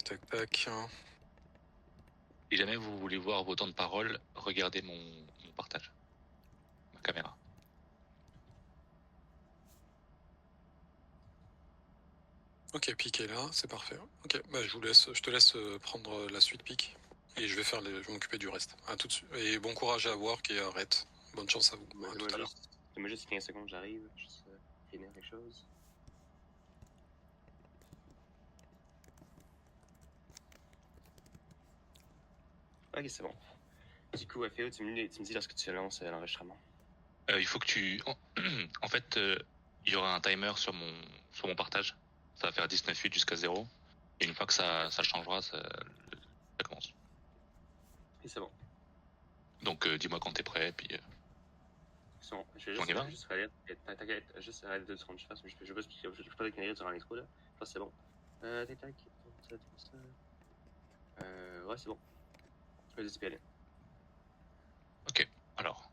Tac, tac, tac. Si jamais vous voulez voir vos temps de parole, regardez mon partage, ma caméra. Ok, Pic est là, c'est parfait. Ok, bah je te laisse prendre la suite Pic. Et je vais m'occuper du reste. À tout de suite. Et bon courage à Work et à Rhett. Bonne chance à vous. À tout à l'heure. Donne-moi juste 15 secondes, j'arrive. Juste finir quelque chose. Ok, c'est bon. Du coup, Féo, tu me dis lorsque tu lances l'enregistrement. Il faut que tu... En fait, il y aura un timer sur mon partage. Ça va faire 19.8 jusqu'à 0. Et une fois que ça changera, ça commence. Et c'est bon. Donc dis-moi quand t'es prêt, puis... C'est bon. Je vais juste relire. T'inquiète, juste arrête 2 secondes. Je peux pas déclencher durant l'intro, là. Je pense que c'est bon. Tac. Ouais, c'est bon. Vas-y, tu peux aller. Ok, alors...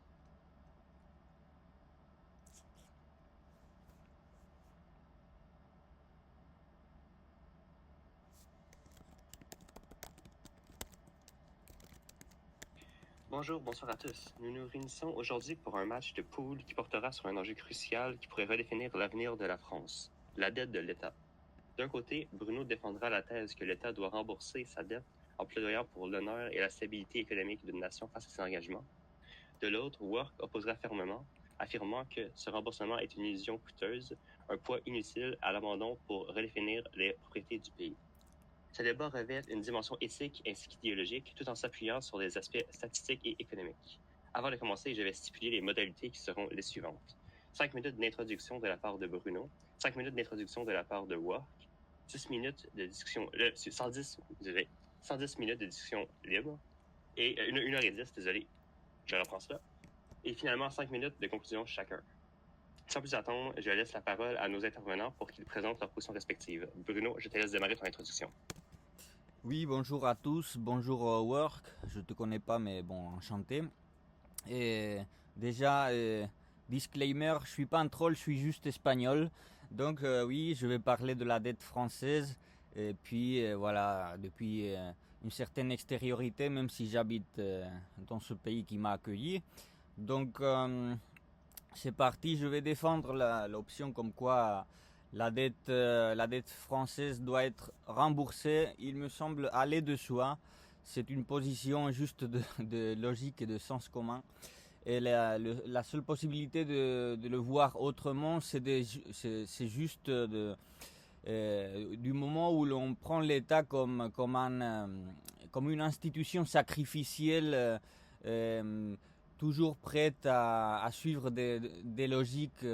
Bonsoir à tous. Nous nous réunissons aujourd'hui pour un match de pool qui portera sur un enjeu crucial qui pourrait redéfinir l'avenir de la France, la dette de l'État. D'un côté, Bruno défendra la thèse que l'État doit rembourser sa dette en plaidoyant pour l'honneur et la stabilité économique d'une nation face à ses engagements. De l'autre, Work opposera fermement, affirmant que ce remboursement est une illusion coûteuse, un poids inutile à l'abandon pour redéfinir les propriétés du pays. Ce débat revêt une dimension éthique ainsi qu'idéologique, tout en s'appuyant sur des aspects statistiques et économiques. Avant de commencer, je vais stipuler les modalités qui seront les suivantes. 5 minutes d'introduction de la part de Bruno, 5 minutes d'introduction de la part de Work, 10 minutes de discussion, 110 minutes de discussion libre, et 1h10, désolé, je reprends ça, et finalement 5 minutes de conclusion chacun. Sans plus attendre, je laisse la parole à nos intervenants pour qu'ils présentent leurs positions respectives. Bruno, je te laisse démarrer ton introduction. Oui, bonjour à tous, bonjour Work, je te connais pas mais bon, enchanté. Et déjà, disclaimer, je suis pas un troll, je suis juste espagnol. Donc oui, je vais parler de la dette française. Et puis voilà, depuis une certaine extériorité, même si j'habite dans ce pays qui m'a accueilli. Donc c'est parti, je vais défendre l'option comme quoi la dette française doit être remboursée. Il me semble aller de soi. C'est une position juste de logique et de sens commun. Et la seule possibilité de le voir autrement, c'est juste du moment où l'on prend l'État comme une institution sacrificielle, toujours prête à suivre des logiques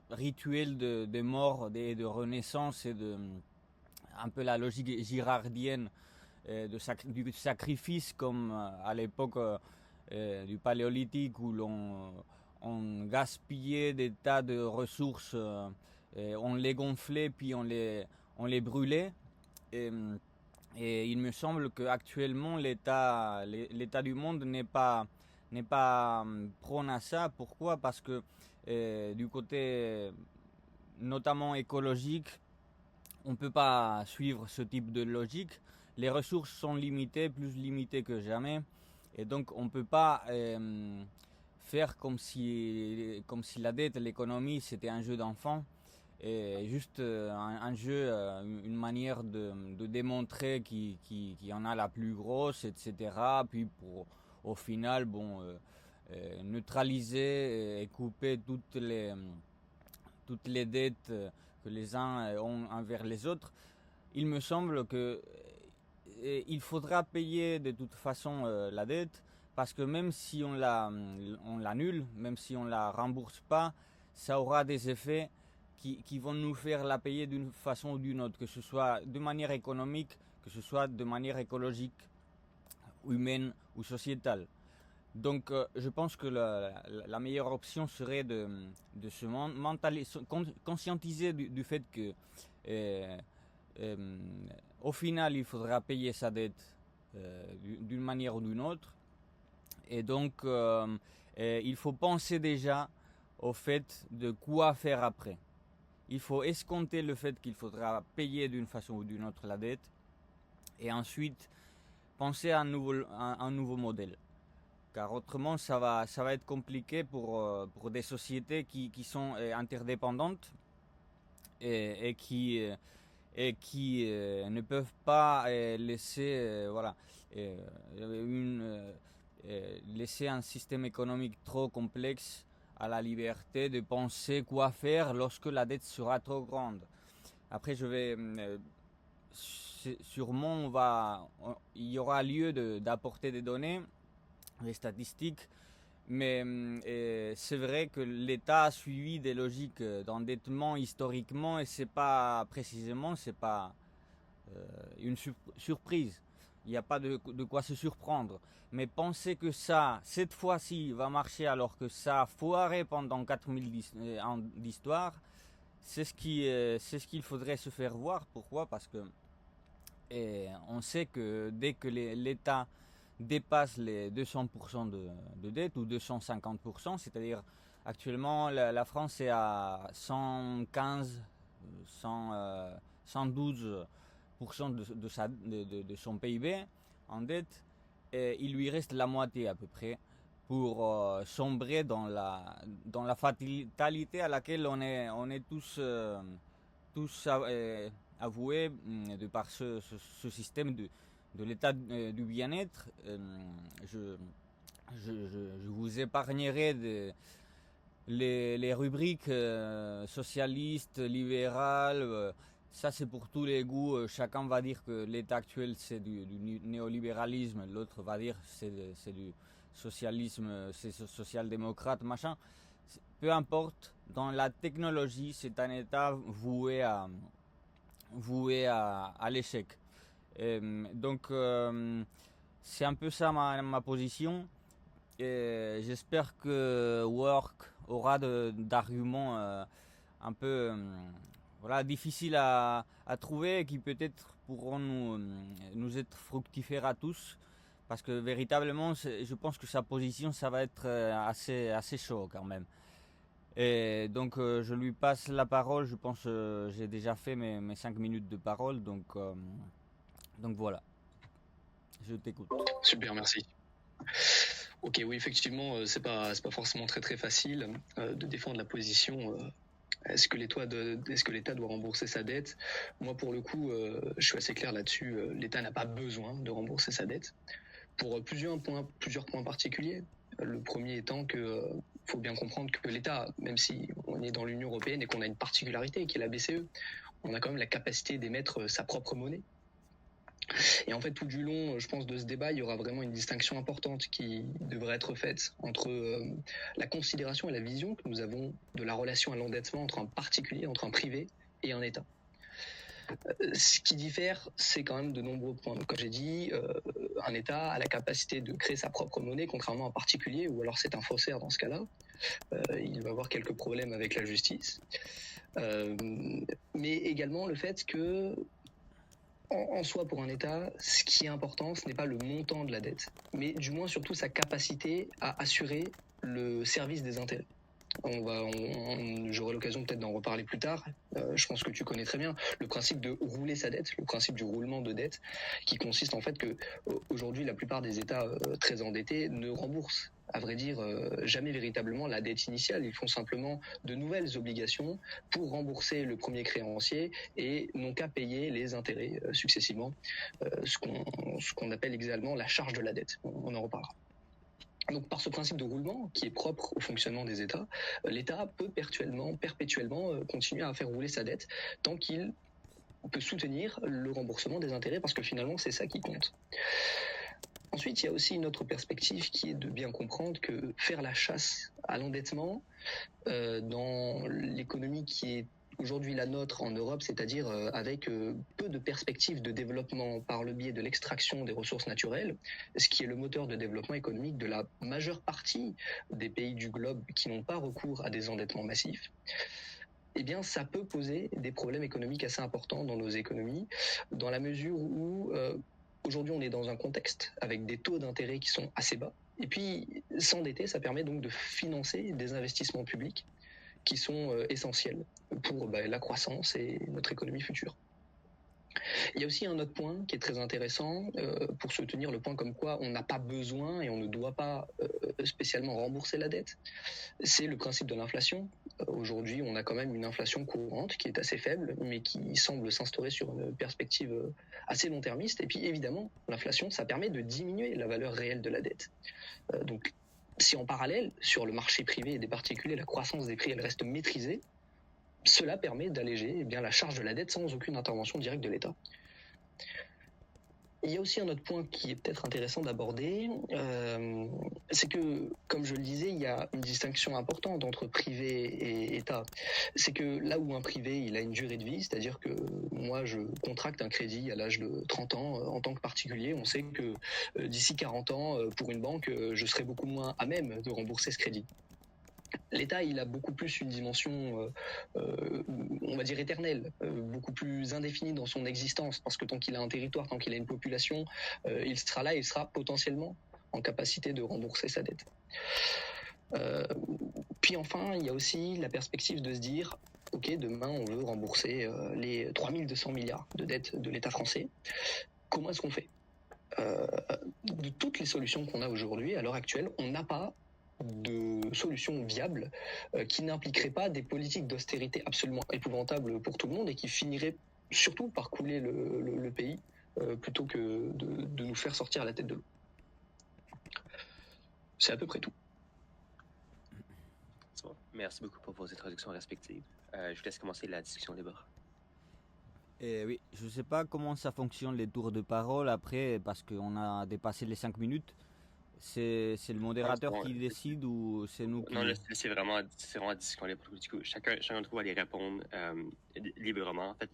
rituelles de mort, de renaissance et un peu la logique girardienne du sacrifice comme à l'époque du paléolithique où on gaspillait des tas de ressources, on les gonflait puis on les brûlait. Et il me semble qu'actuellement l'état du monde n'est pas prône à ça. Pourquoi? Parce que du côté notamment écologique, on ne peut pas suivre ce type de logique. Les ressources sont limitées, plus limitées que jamais. Et donc on ne peut pas faire comme si la dette, l'économie, c'était un jeu d'enfant. Et juste un jeu, une manière de démontrer qui en a la plus grosse, etc. Puis pour au final, neutraliser et couper toutes les dettes que les uns ont envers les autres. Il me semble que il faudra payer de toute façon la dette, parce que même si on l'annule, même si on la rembourse pas, ça aura des effets qui vont nous faire la payer d'une façon ou d'une autre, que ce soit de manière économique, que ce soit de manière écologique, humaine ou sociétale. Donc je pense que la meilleure option serait de se conscientiser du fait que au final il faudra payer sa dette d'une manière ou d'une autre. Et donc il faut penser déjà au fait de quoi faire après. Il faut escompter le fait qu'il faudra payer d'une façon ou d'une autre la dette. et ensuite penser à un nouveau modèle. Car autrement, ça va être compliqué pour des sociétés qui sont interdépendantes et qui ne peuvent pas laisser laisser un système économique trop complexe à la liberté de penser quoi faire lorsque la dette sera trop grande. Après, sûrement il y aura lieu d'apporter des données, des statistiques, mais c'est vrai que l'État a suivi des logiques d'endettement historiquement, et c'est pas une surprise. Il n'y a pas de quoi se surprendre. Mais penser que ça, cette fois-ci, va marcher alors que ça a foiré pendant 4000 ans d'histoire, c'est ce qu'il faudrait se faire voir. Pourquoi ? Parce que on sait que dès que l'État dépasse les 200% de dette, ou 250%, c'est-à-dire actuellement la France est à 115, 112% de son PIB en dette, et il lui reste la moitié à peu près pour sombrer dans la fatalité à laquelle on est tous avoués de par ce système de l'état du bien-être. Je vous épargnerai les rubriques socialistes, libérales. Ça, c'est pour tous les goûts. Chacun va dire que l'état actuel, c'est du néolibéralisme. L'autre va dire que c'est du socialisme, c'est social-démocrate, machin. Peu importe. Dans la technologie, c'est un état voué à l'échec. Donc, c'est un peu ça ma position. Et j'espère que Work aura d'arguments un peu difficiles à trouver, et qui peut-être pourront nous être fructifères à tous. Parce que véritablement, je pense que sa position, ça va être assez chaud quand même. Et donc je lui passe la parole. Je pense que j'ai déjà fait mes 5 minutes de parole. Donc voilà. Je t'écoute. Super, merci. Ok, oui, effectivement, c'est pas forcément très facile de défendre la position. Est-ce que l'État doit rembourser sa dette ? Moi, pour le coup, je suis assez clair là-dessus. L'État n'a pas besoin de rembourser sa dette pour plusieurs points particuliers. Le premier étant que faut bien comprendre que l'État, même si on est dans l'Union européenne et qu'on a une particularité qui est la BCE, on a quand même la capacité d'émettre sa propre monnaie. Et en fait, tout du long, je pense, de ce débat, il y aura vraiment une distinction importante qui devrait être faite entre la considération et la vision que nous avons de la relation à l'endettement entre un particulier, entre un privé et un État. Ce qui diffère, c'est quand même de nombreux points. Donc, comme j'ai dit, un État a la capacité de créer sa propre monnaie, contrairement à un particulier, ou alors c'est un faussaire dans ce cas-là. Il va avoir quelques problèmes avec la justice. Mais également le fait que en soi, pour un État, ce qui est important, ce n'est pas le montant de la dette, mais du moins surtout sa capacité à assurer le service des intérêts. J'aurai l'occasion peut-être d'en reparler plus tard. Je pense que tu connais très bien le principe de rouler sa dette, le principe du roulement de dette, qui consiste en fait que aujourd'hui la plupart des États très endettés ne remboursent, à vrai dire, jamais véritablement la dette initiale. Ils font simplement de nouvelles obligations pour rembourser le premier créancier et n'ont qu'à payer les intérêts successivement, ce qu'on appelle également la charge de la dette. On en reparlera. Donc, par ce principe de roulement qui est propre au fonctionnement des États, l'État peut perpétuellement continuer à faire rouler sa dette tant qu'il peut soutenir le remboursement des intérêts, parce que finalement, c'est ça qui compte. Ensuite, il y a aussi une autre perspective qui est de bien comprendre que faire la chasse à l'endettement dans l'économie qui est aujourd'hui la nôtre en Europe, c'est-à-dire avec peu de perspectives de développement par le biais de l'extraction des ressources naturelles, ce qui est le moteur de développement économique de la majeure partie des pays du globe qui n'ont pas recours à des endettements massifs, eh bien, ça peut poser des problèmes économiques assez importants dans nos économies, dans la mesure où aujourd'hui on est dans un contexte avec des taux d'intérêt qui sont assez bas, et puis s'endetter, ça permet donc de financer des investissements publics qui sont essentiels pour la croissance et notre économie future. Il y a aussi un autre point qui est très intéressant pour soutenir le point comme quoi on n'a pas besoin et on ne doit pas spécialement rembourser la dette. C'est le principe de l'inflation. Aujourd'hui, on a quand même une inflation courante qui est assez faible, mais qui semble s'instaurer sur une perspective assez long-termiste. Et puis évidemment, l'inflation, ça permet de diminuer la valeur réelle de la dette. Donc, si en parallèle, sur le marché privé et des particuliers, la croissance des prix, elle reste maîtrisée, cela permet d'alléger la charge de la dette sans aucune intervention directe de l'État. Il y a aussi un autre point qui est peut-être intéressant d'aborder, c'est que, comme je le disais, il y a une distinction importante entre privé et État. C'est que là où un privé, il a une durée de vie, c'est-à-dire que moi, je contracte un crédit à l'âge de 30 ans en tant que particulier, on sait que d'ici 40 ans, pour une banque, je serai beaucoup moins à même de rembourser ce crédit. L'État, il a beaucoup plus une dimension, on va dire éternelle, beaucoup plus indéfinie dans son existence, parce que tant qu'il a un territoire, tant qu'il a une population, il sera là, il sera potentiellement en capacité de rembourser sa dette. Puis enfin, il y a aussi la perspective de se dire, ok, demain on veut rembourser les 3200 milliards de dettes de l'État français. Comment est-ce qu'on fait ? De toutes les solutions qu'on a aujourd'hui, à l'heure actuelle, on n'a pas de solutions viables qui n'impliqueraient pas des politiques d'austérité absolument épouvantables pour tout le monde et qui finiraient surtout par couler le pays plutôt que de nous faire sortir la tête de l'eau. C'est à peu près tout. Merci beaucoup pour vos introductions respectives. Je vous laisse commencer la discussion débat. Oui, je ne sais pas comment ça fonctionne les tours de parole après, parce qu'on a dépassé les 5 minutes. C'est le modérateur qui décide ou c'est nous qui... Non, là, c'est vraiment discussion libre. Du coup, chacun d'entre vous va aller répondre librement. En fait,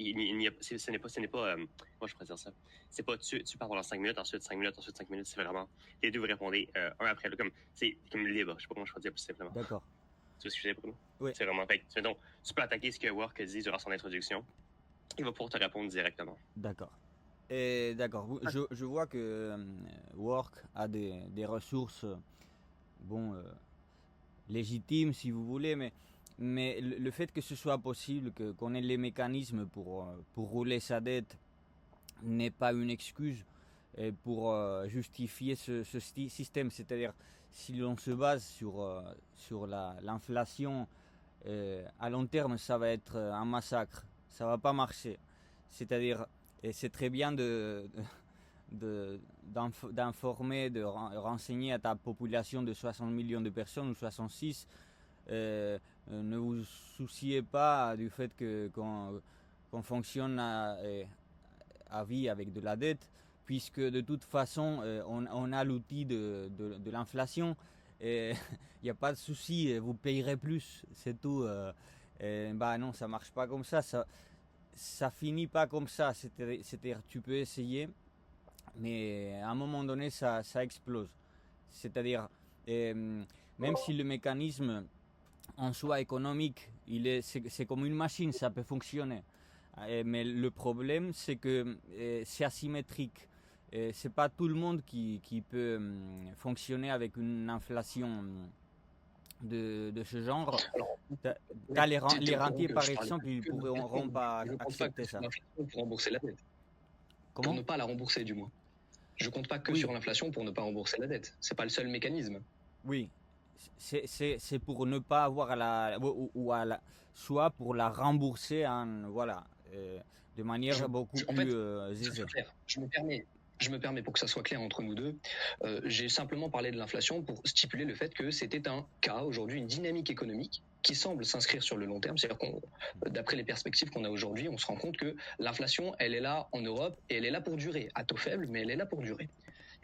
ce n'est pas moi je pourrais dire ça. C'est pas tu parles pendant 5 minutes, ensuite 5 minutes, ensuite 5 minutes. C'est vraiment les deux vous répondez un après l'autre. C'est comme libre. Je sais pas comment je peux dire plus simplement. D'accord. Tu vois ce que je veux dire, Bruno? Oui. C'est vraiment fait. Donc, tu peux attaquer ce que Work dit durant son introduction. Il va pouvoir te répondre directement. D'accord. D'accord. Je vois que Work a des ressources légitimes si vous voulez, mais le fait que ce soit possible, qu'on ait les mécanismes pour rouler sa dette n'est pas une excuse pour justifier ce système. C'est-à-dire, si l'on se base sur l'inflation, à long terme, ça va être un massacre. Ça va pas marcher. C'est-à-dire, et c'est très bien d'informer, de renseigner à ta population de 60 millions de personnes ou 66. Ne vous souciez pas du fait qu'on fonctionne à vie avec de la dette, puisque de toute façon, on a l'outil de l'inflation. Et il n'y a pas de souci, vous payerez plus, c'est tout. Non, ça marche pas comme ça. Ça finit pas comme ça. C'est-à-dire, tu peux essayer, mais à un moment donné, ça explose. C'est-à-dire, même si le mécanisme en soi économique, c'est comme une machine, ça peut fonctionner. Mais le problème, c'est que c'est asymétrique. C'est pas tout le monde qui peut fonctionner avec une inflation de ce genre. T'as les rentiers, par exemple, ils pourront pas accepter ça. Pour rembourser la dette. Comment ? Pour ne pas la rembourser, du moins. Je compte pas que sur l'inflation pour ne pas rembourser la dette. C'est pas le seul mécanisme. Oui, c'est pour ne pas avoir soit pour la rembourser de manière beaucoup plus aisée. Je me permets pour que ça soit clair entre nous deux. J'ai simplement parlé de l'inflation pour stipuler le fait que c'était un cas aujourd'hui, une dynamique économique qui semble s'inscrire sur le long terme. C'est-à-dire d'après les perspectives qu'on a aujourd'hui, on se rend compte que l'inflation, elle est là en Europe et elle est là pour durer, à taux faible, mais elle est là pour durer.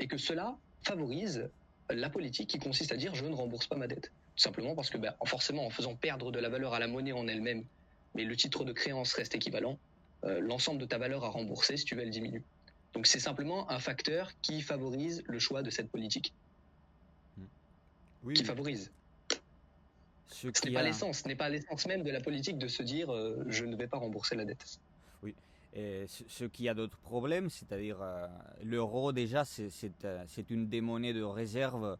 Et que cela favorise la politique qui consiste à dire je ne rembourse pas ma dette. Tout simplement parce que forcément en faisant perdre de la valeur à la monnaie en elle-même, mais le titre de créance reste équivalent, l'ensemble de ta valeur à rembourser, si tu veux, elle diminue. Donc c'est simplement un facteur qui favorise le choix de cette politique. Oui. Qui favorise. Ce n'est pas l'essence même de la politique de se dire je ne vais pas rembourser la dette. Oui. Et ce qui a d'autres problèmes, c'est-à-dire l'euro déjà c'est une des monnaies de réserve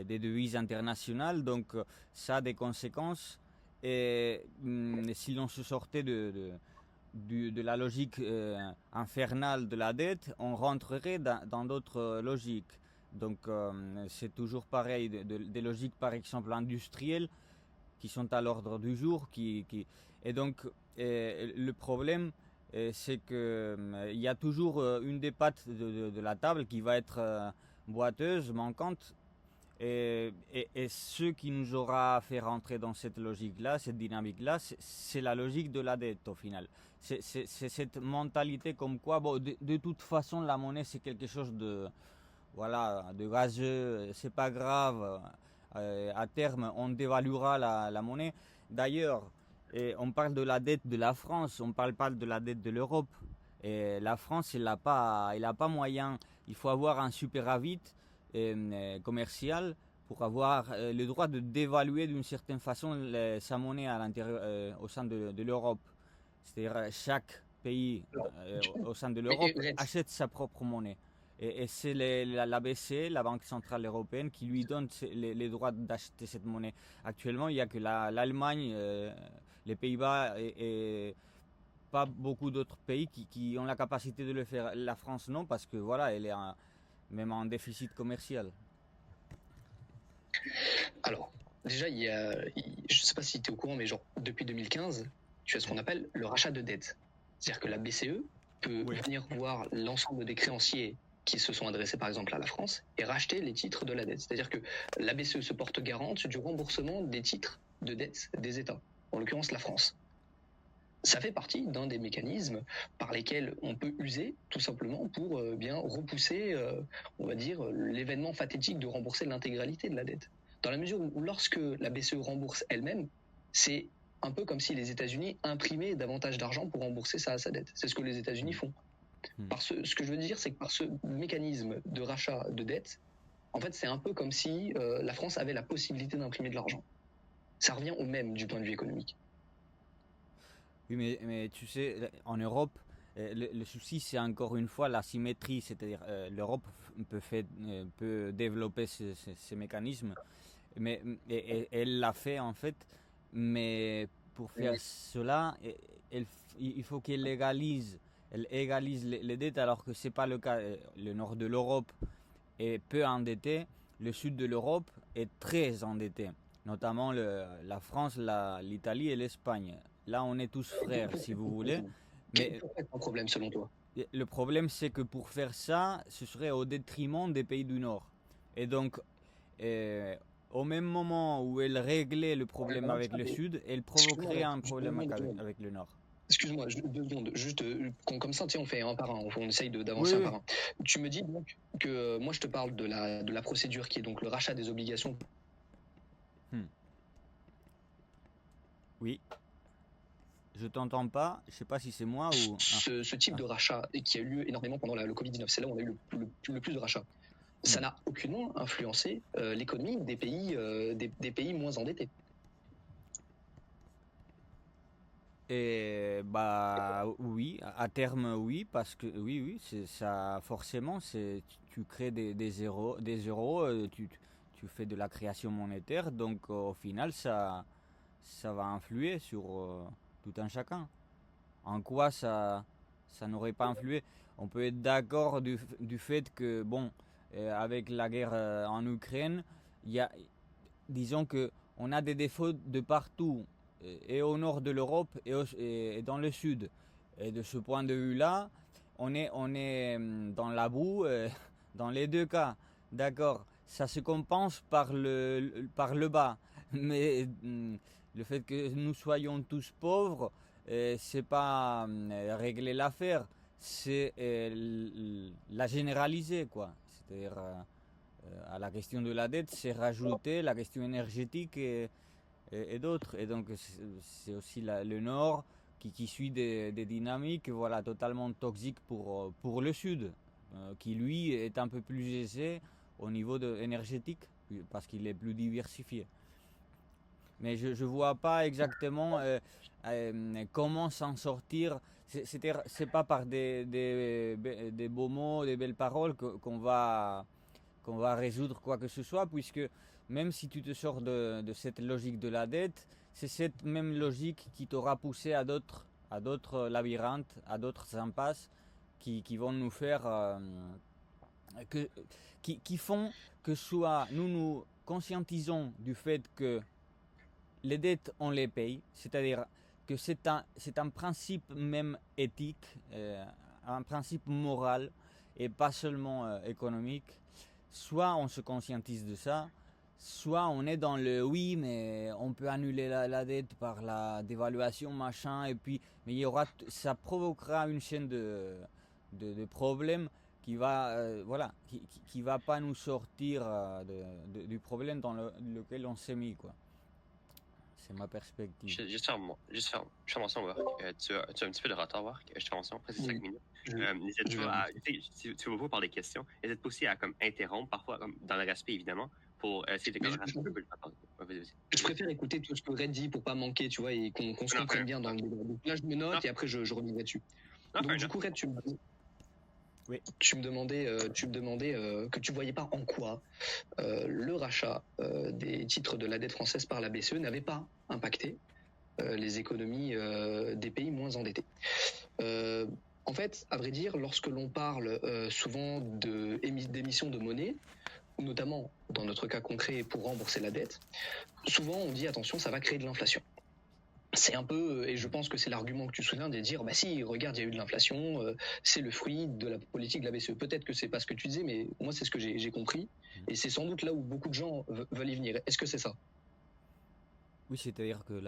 des devises internationales, donc ça a des conséquences. Et si l'on se sortait de la logique infernale de la dette, on rentrerait dans d'autres logiques. Donc c'est toujours pareil, des logiques par exemple industrielles qui sont à l'ordre du jour. Et donc le problème, c'est qu'il y a toujours une des pattes de la table qui va être boiteuse, manquante. Et ce qui nous aura fait rentrer dans cette logique-là, cette dynamique-là, c'est la logique de la dette au final. C'est cette mentalité comme quoi, bon, de toute façon, la monnaie c'est quelque chose de gazeux, c'est pas grave. À terme, on dévaluera la monnaie. D'ailleurs, on parle de la dette de la France, on parle pas de la dette de l'Europe. Et la France, elle n'a pas moyen. Il faut avoir un superavit commercial pour avoir le droit de dévaluer d'une certaine façon sa monnaie à l'intérieur, au sein de l'Europe. C'est-à-dire chaque pays au sein de l'Europe achète sa propre monnaie. Et c'est la BCE, la Banque Centrale Européenne, qui lui donne les droits d'acheter cette monnaie. Actuellement, il n'y a que l'Allemagne, les Pays-Bas et pas beaucoup d'autres pays qui ont la capacité de le faire. La France non, parce que voilà, elle est même en déficit commercial. Alors, déjà, je ne sais pas si tu es au courant, mais genre depuis 2015, tu as ce qu'on appelle le rachat de dette. C'est-à-dire que la BCE peut venir voir l'ensemble des créanciers qui se sont adressés par exemple à la France et racheter les titres de la dette. C'est-à-dire que la BCE se porte garante du remboursement des titres de dette des États, en l'occurrence la France. Ça fait partie d'un des mécanismes par lesquels on peut user tout simplement pour bien repousser, on va dire, l'événement pathétique de rembourser l'intégralité de la dette. Dans la mesure où lorsque la BCE rembourse elle-même, c'est un peu comme si les États-Unis imprimaient davantage d'argent pour rembourser sa dette. C'est ce que les États-Unis font. Ce que je veux dire, c'est que par ce mécanisme de rachat de dette, en fait, c'est un peu comme si la France avait la possibilité d'imprimer de l'argent. Ça revient au même du point de vue économique. Oui, mais tu sais, en Europe, le souci, c'est encore une fois la symétrie. C'est-à-dire, l'Europe peut développer ces mécanismes, mais elle l'a fait en fait. Mais pour faire cela, il faut qu'elle égalise les dettes, alors que c'est pas le cas. Le nord de l'Europe est peu endetté, le sud de l'Europe est très endetté, notamment la France, l'Italie et l'Espagne. Là, on est tous frères, si vous voulez. Mais quel est le problème selon toi? Le problème, c'est que pour faire ça, ce serait au détriment des pays du Nord. Et donc, au même moment où elle réglait le problème avec le Sud, elle provoquerait un problème avec le Nord. Excuse-moi, 2 secondes, juste comme ça, on fait un par un, on essaye d'avancer un par un. Tu me dis donc que moi je te parle de la procédure qui est donc le rachat des obligations. Oui. Je t'entends pas, je sais pas si c'est moi ou... Ce type de rachat qui a eu lieu énormément pendant le Covid-19, c'est là où on a eu le plus de rachats. Ça n'a aucunement influencé l'économie des pays moins endettés. Et oui, à terme oui, parce que oui, c'est ça forcément, tu crées des euros, tu fais de la création monétaire, donc au final ça va influer sur tout un chacun. En quoi ça n'aurait pas influé? On peut être d'accord du fait que bon, avec la guerre en Ukraine, disons que on a des défauts de partout, et au nord de l'Europe et dans le sud. Et de ce point de vue-là, on est dans la boue dans les deux cas. D'accord, ça se compense par le bas. Mais le fait que nous soyons tous pauvres, c'est pas régler l'affaire, c'est la généraliser, quoi. C'est-à-dire à la question de la dette, c'est rajouter la question énergétique et d'autres. Et donc c'est aussi le Nord qui suit des dynamiques, voilà, totalement toxiques pour le Sud, qui lui est un peu plus aisé au niveau énergétique, parce qu'il est plus diversifié. Mais je ne vois pas exactement comment s'en sortir. C'est pas par des beaux mots, des belles paroles qu'on va résoudre quoi que ce soit, puisque même si tu te sors de cette logique de la dette, c'est cette même logique qui t'aura poussé à d'autres à d'autres labyrinthes, à d'autres impasses qui vont nous faire qui font que soit nous conscientisons du fait que les dettes on les paye, c'est-à-dire que c'est un principe même éthique, un principe moral et pas seulement économique. Soit on se conscientise de ça, soit on est dans le oui, mais on peut annuler la dette par la dévaluation, machin, et puis mais ça provoquera une chaîne de problèmes qui va qui va pas nous sortir du problème dans lequel on s'est mis, quoi. C'est ma perspective. Juste faire mon son, Work. Tu as un petit peu de retard, Work. Je te fais mon son, après c'est 5 minutes. N'hésite pas si tu veux pas par des questions, n'hésite pas aussi à comme, interrompre, parfois, comme, dans le respect, évidemment, pour essayer de rassembler un peu le temps. Je préfère écouter tout ce que Red dit pour pas manquer, tu vois, et qu'on se comprenne bien dans le débat. Donc là, je me note et après, je reviendrai dessus. Donc, du coup, Red, tu me demandais que tu voyais pas en quoi le rachat des titres de la dette française par la BCE n'avait pas impacté les économies des pays moins endettés. En fait, à vrai dire, lorsque l'on parle souvent d'émission de monnaie, notamment dans notre cas concret pour rembourser la dette, souvent on dit attention, ça va créer de l'inflation. C'est un peu, et je pense que c'est l'argument que tu souviens, de dire bah si, regarde, il y a eu de l'inflation, c'est le fruit de la politique de la BCE. Peut-être que c'est pas ce que tu disais, mais moi c'est ce que j'ai compris, et c'est sans doute là où beaucoup de gens veulent y venir. Est-ce que c'est ça? Oui, c'est-à-dire que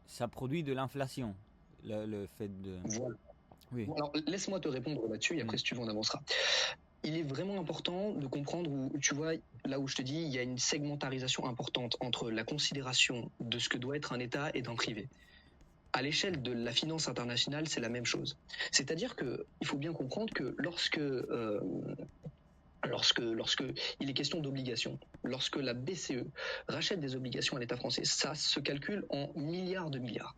ça produit de l'inflation, le fait de. Voilà. Oui. Bon, alors laisse-moi te répondre là-dessus, et après si tu veux on avancera. Il est vraiment important de comprendre où, tu vois, là où je te dis, il y a une segmentarisation importante entre la considération de ce que doit être un État et d'un privé. À l'échelle de la finance internationale, c'est la même chose. C'est-à-dire que il faut bien comprendre que lorsque il est question d'obligations, lorsque la BCE rachète des obligations à l'État français, ça se calcule en milliards de milliards.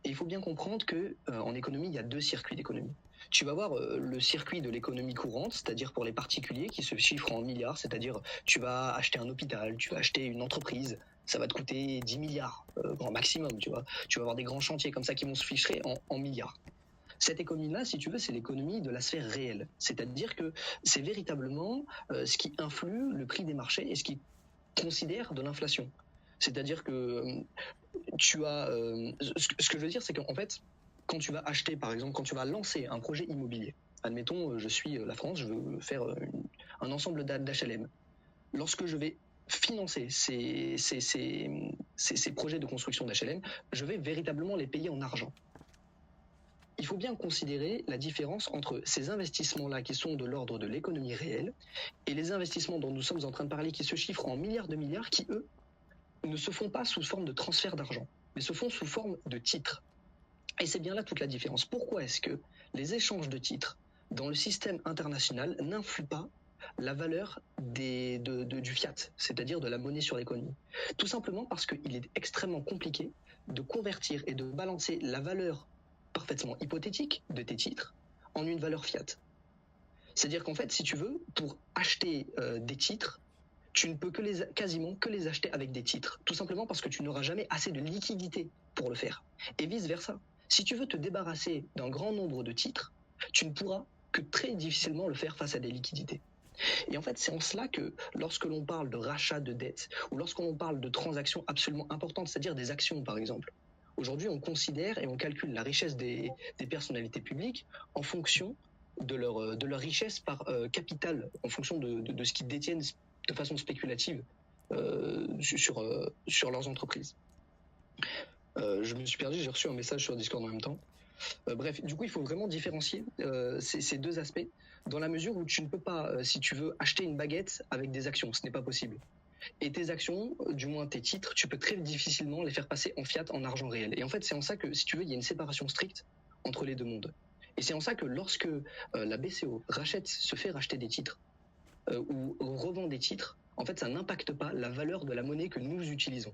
Et il faut bien comprendre que en économie, il y a deux circuits d'économie. Tu vas voir le circuit de l'économie courante, c'est-à-dire pour les particuliers qui se chiffrent en milliards, c'est-à-dire tu vas acheter un hôpital, tu vas acheter une entreprise, ça va te coûter 10 milliards, grand maximum, tu vois. Tu vas avoir des grands chantiers comme ça qui vont se ficherer en milliards. Cette économie-là, si tu veux, c'est l'économie de la sphère réelle. C'est-à-dire que c'est véritablement ce qui influe le prix des marchés et ce qui considère de l'inflation. C'est-à-dire que tu as... ce que je veux dire, c'est qu'en fait, quand tu vas acheter, par exemple, quand tu vas lancer un projet immobilier, admettons, je suis la France, je veux faire un ensemble d'HLM. Lorsque je vais financer ces projets de construction d'HLM, je vais véritablement les payer en argent. Il faut bien considérer la différence entre ces investissements-là qui sont de l'ordre de l'économie réelle et les investissements dont nous sommes en train de parler qui se chiffrent en milliards de milliards qui, eux, ne se font pas sous forme de transfert d'argent, mais se font sous forme de titres. Et c'est bien là toute la différence. Pourquoi est-ce que les échanges de titres dans le système international n'influent pas la valeur du fiat, c'est-à-dire de la monnaie sur l'économie? Tout simplement parce qu'il est extrêmement compliqué de convertir et de balancer la valeur parfaitement hypothétique de tes titres en une valeur fiat. C'est-à-dire qu'en fait, si tu veux, pour acheter des titres, tu ne peux quasiment que les acheter avec des titres, tout simplement parce que tu n'auras jamais assez de liquidité pour le faire. Et vice-versa. Si tu veux te débarrasser d'un grand nombre de titres, tu ne pourras que très difficilement le faire face à des liquidités. Et en fait, c'est en cela que lorsque l'on parle de rachat de dettes, ou lorsqu'on parle de transactions absolument importantes, c'est-à-dire des actions par exemple, aujourd'hui on considère et on calcule la richesse des personnalités publiques en fonction de leur richesse par capital, en fonction de ce qu'ils détiennent de façon spéculative sur leurs entreprises. Je me suis perdu, j'ai reçu un message sur Discord en même temps. Bref, du coup, il faut vraiment différencier ces deux aspects, dans la mesure où tu ne peux pas, si tu veux, acheter une baguette avec des actions, ce n'est pas possible. Et tes actions, du moins tes titres, tu peux très difficilement les faire passer en fiat, en argent réel. Et en fait, c'est en ça que, si tu veux, il y a une séparation stricte entre les deux mondes. Et c'est en ça que lorsque la BCE se fait racheter des titres, ou revend des titres, en fait, ça n'impacte pas la valeur de la monnaie que nous utilisons.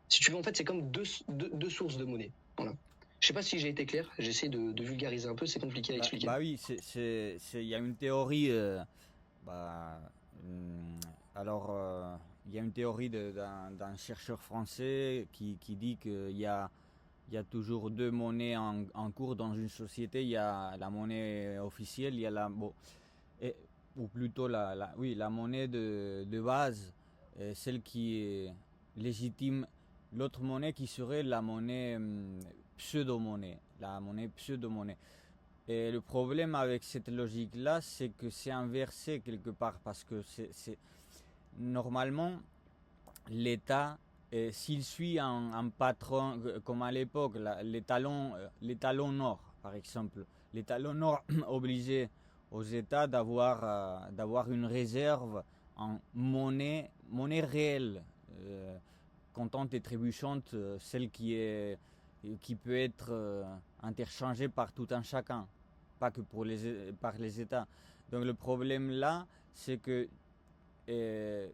Si tu veux, en fait, c'est comme deux sources de monnaie. Voilà. Je sais pas si j'ai été clair, j'essaie de vulgariser un peu, c'est compliqué à expliquer. Bah oui, il y a une théorie. Il y a une théorie d'un chercheur français qui dit qu'il y a il y a toujours deux monnaies en cours dans une société. Il y a la monnaie officielle, il y a ou plutôt la monnaie de base, celle qui est légitime. L'autre monnaie qui serait la monnaie pseudo-monnaie, la monnaie pseudo-monnaie. Et le problème avec cette logique-là, c'est que c'est inversé quelque part, parce que normalement, l'État, s'il suit un patron, comme à l'époque, l'étalon Nord, par exemple, l'étalon Nord obligeait aux États d'avoir une réserve en monnaie réelle, comptante et trébuchante, celle qui peut être interchangée par tout un chacun, pas que par les États. Donc le problème là, c'est que le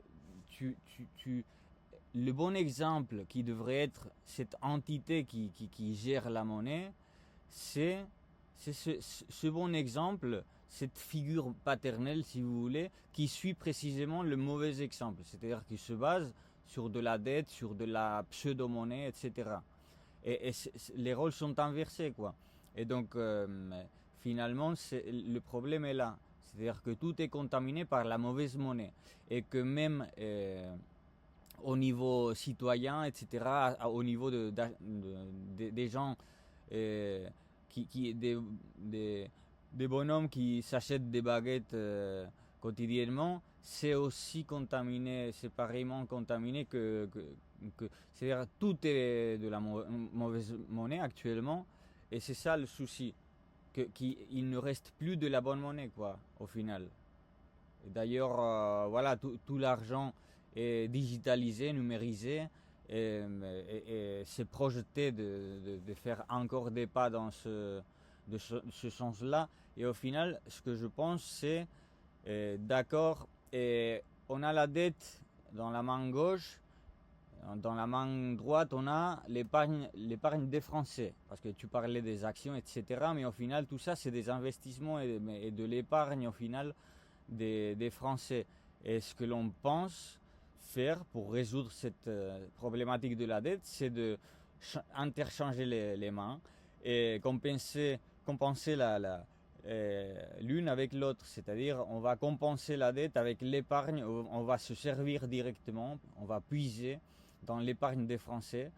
bon exemple qui devrait être cette entité qui gère la monnaie, c'est ce bon exemple, cette figure paternelle, si vous voulez, qui suit précisément le mauvais exemple, c'est-à-dire qui se base sur de la dette, sur de la pseudo-monnaie, etc. Et les rôles sont inversés, quoi. Et donc, finalement, le problème est là. C'est-à-dire que tout est contaminé par la mauvaise monnaie. Et que même au niveau citoyen, etc., au niveau des gens, des bonhommes qui s'achètent des baguettes quotidiennement, c'est aussi contaminé, c'est pareillement contaminé c'est-à-dire tout est de la mauvaise monnaie actuellement, et c'est ça le souci, qu'il ne reste plus de la bonne monnaie, quoi, au final. Et d'ailleurs, voilà, tout l'argent est digitalisé, numérisé, et c'est projeté de faire encore des pas dans ce sens-là. Et au final, ce que je pense, c'est, d'accord, et on a la dette dans la main gauche, dans la main droite, on a l'épargne des Français. Parce que tu parlais des actions, etc. Mais au final, tout ça, c'est des investissements et de l'épargne, au final, des Français. Et ce que l'on pense faire pour résoudre cette problématique de la dette, c'est de interchanger les mains et compenser l'une avec l'autre. C'est-à-dire, on va compenser la dette avec l'épargne, on va se servir directement, on va puiser dans l'épargne des Français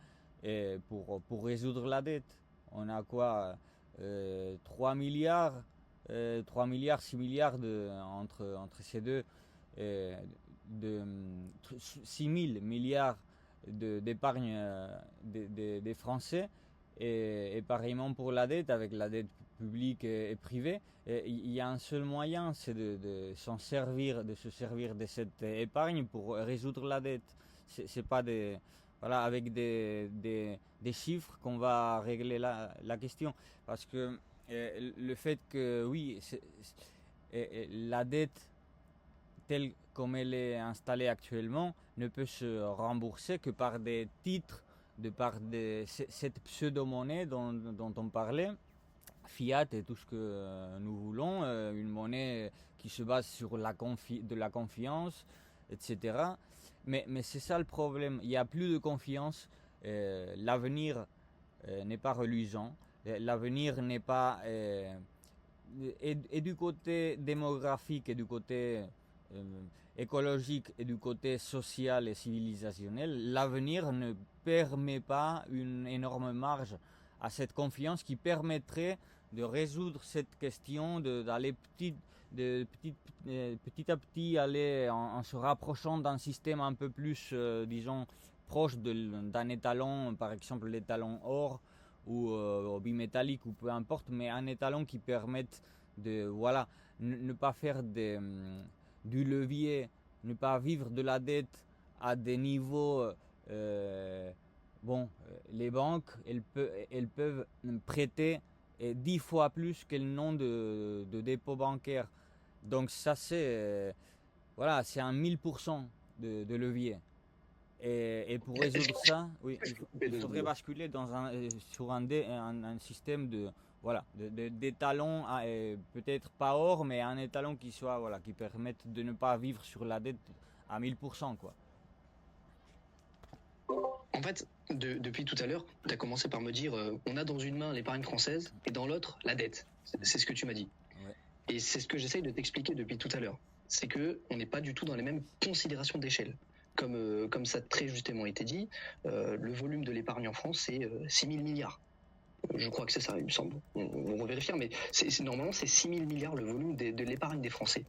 pour résoudre la dette. On a quoi, 3 milliards, 6 milliards entre ces deux, de 6 000 milliards d'épargne des Français, et pareillement pour la dette, avec la dette publique et privée. Il y a un seul moyen, c'est de se servir de cette épargne pour résoudre la dette. C'est pas avec des chiffres qu'on va régler la question. Parce que le fait que, oui, la dette telle comme elle est installée actuellement ne peut se rembourser que par des titres, par cette pseudo-monnaie dont on parlait, fiat et tout ce que nous voulons, une monnaie qui se base sur de la confiance, etc. Mais c'est ça le problème, il n'y a plus de confiance, l'avenir n'est pas reluisant, l'avenir n'est pas... et du côté démographique et du côté écologique et du côté social et civilisationnel, l'avenir ne permet pas une énorme marge à cette confiance qui permettrait de résoudre cette question, d'aller petit à petit aller en se rapprochant d'un système un peu plus, disons, proche d'un étalon, par exemple l'étalon or ou bimétallique ou peu importe, mais un étalon qui permette de, voilà, ne pas faire du levier, ne pas vivre de la dette à des niveaux. Les banques, elles peuvent prêter 10 fois plus qu'elles n'ont de dépôt bancaire. Donc ça, c'est c'est un 1000% de levier. Et pour résoudre ça, oui, il faudrait basculer sur un système d'étalons, peut-être pas or, mais un étalon qui permette de ne pas vivre sur la dette à 1000%, quoi. En fait, depuis tout à l'heure, tu as commencé par me dire on a dans une main l'épargne française et dans l'autre la dette. C'est ce que tu m'as dit. Ouais. Et c'est ce que j'essaye de t'expliquer depuis tout à l'heure. C'est que on n'est pas du tout dans les mêmes considérations d'échelle. Comme ça a très justement été dit, le volume de l'épargne en France, c'est 6 000 milliards. Je crois que c'est ça, il me semble. On va vérifier, mais normalement, c'est 6 000 milliards le volume de l'épargne des Français.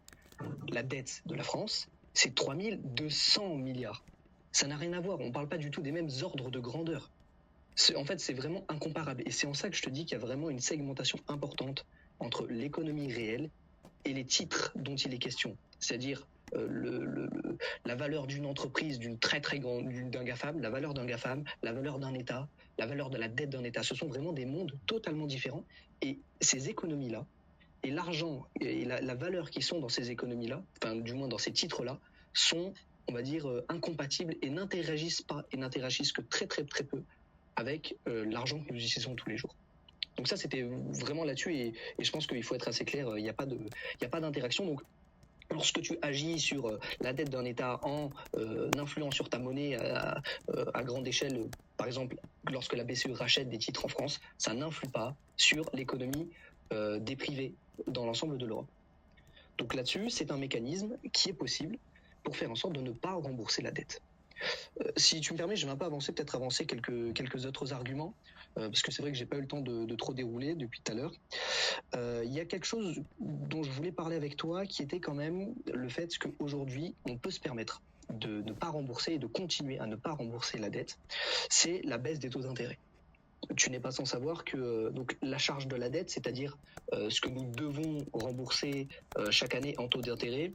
La dette de la France, c'est 3 200 milliards. Ça n'a rien à voir, on ne parle pas du tout des mêmes ordres de grandeur. En fait, c'est vraiment incomparable. Et c'est en ça que je te dis qu'il y a vraiment une segmentation importante entre l'économie réelle et les titres dont il est question. C'est-à-dire la valeur d'une entreprise, d'une très très grande, d'un GAFAM, la valeur d'un GAFAM, la valeur d'un État, la valeur de la dette d'un État. Ce sont vraiment des mondes totalement différents. Et ces économies-là, et l'argent et la valeur qui sont dans ces économies-là, enfin du moins dans ces titres-là, sont, on va dire, incompatibles et n'interagissent pas, et n'interagissent que très très très peu avec l'argent que nous utilisons tous les jours. Donc ça, c'était vraiment là-dessus, et je pense qu'il faut être assez clair, il n'y a pas d'interaction. Donc lorsque tu agis sur la dette d'un État en influant sur ta monnaie à grande échelle, par exemple, lorsque la BCE rachète des titres en France, ça n'influe pas sur l'économie des privés dans l'ensemble de l'Europe. Donc là-dessus, c'est un mécanisme qui est possible pour faire en sorte de ne pas rembourser la dette. Si tu me permets, je vais un peu peut-être avancer quelques autres arguments, parce que c'est vrai que j'ai pas eu le temps de trop dérouler depuis tout à l'heure. Il y a quelque chose dont je voulais parler avec toi, qui était quand même le fait qu'aujourd'hui, on peut se permettre de ne pas rembourser et de continuer à ne pas rembourser la dette, c'est la baisse des taux d'intérêt. Tu n'es pas sans savoir que donc la charge de la dette, c'est-à-dire ce que nous devons rembourser chaque année en taux d'intérêt,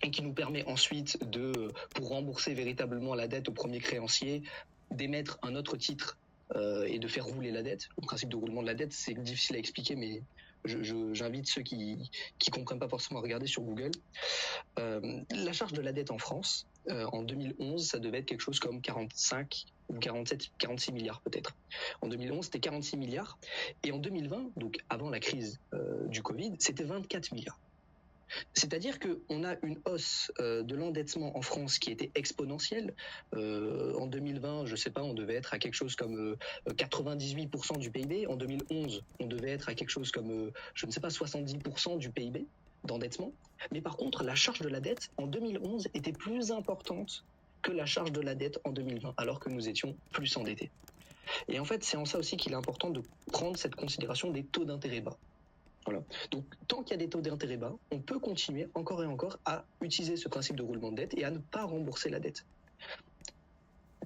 et qui nous permet ensuite pour rembourser véritablement la dette au premier créancier, d'émettre un autre titre et de faire rouler la dette. Le principe de roulement de la dette, c'est difficile à expliquer, mais j'invite ceux qui comprennent pas forcément à regarder sur Google. La charge de la dette en France, en 2011, ça devait être quelque chose comme 45 ou 47, 46 milliards peut-être. En 2011, c'était 46 milliards. Et en 2020, donc avant la crise du Covid, c'était 24 milliards. C'est-à-dire qu'on a une hausse de l'endettement en France qui était exponentielle. En 2020, je sais pas, on devait être à quelque chose comme 98% du PIB. En 2011, on devait être à quelque chose comme, je ne sais pas, 70% du PIB d'endettement. Mais par contre, la charge de la dette en 2011 était plus importante que la charge de la dette en 2020, alors que nous étions plus endettés. Et en fait, c'est en ça aussi qu'il est important de prendre cette considération des taux d'intérêt bas. Voilà. Donc, tant qu'il y a des taux d'intérêt bas, on peut continuer encore et encore à utiliser ce principe de roulement de dette et à ne pas rembourser la dette.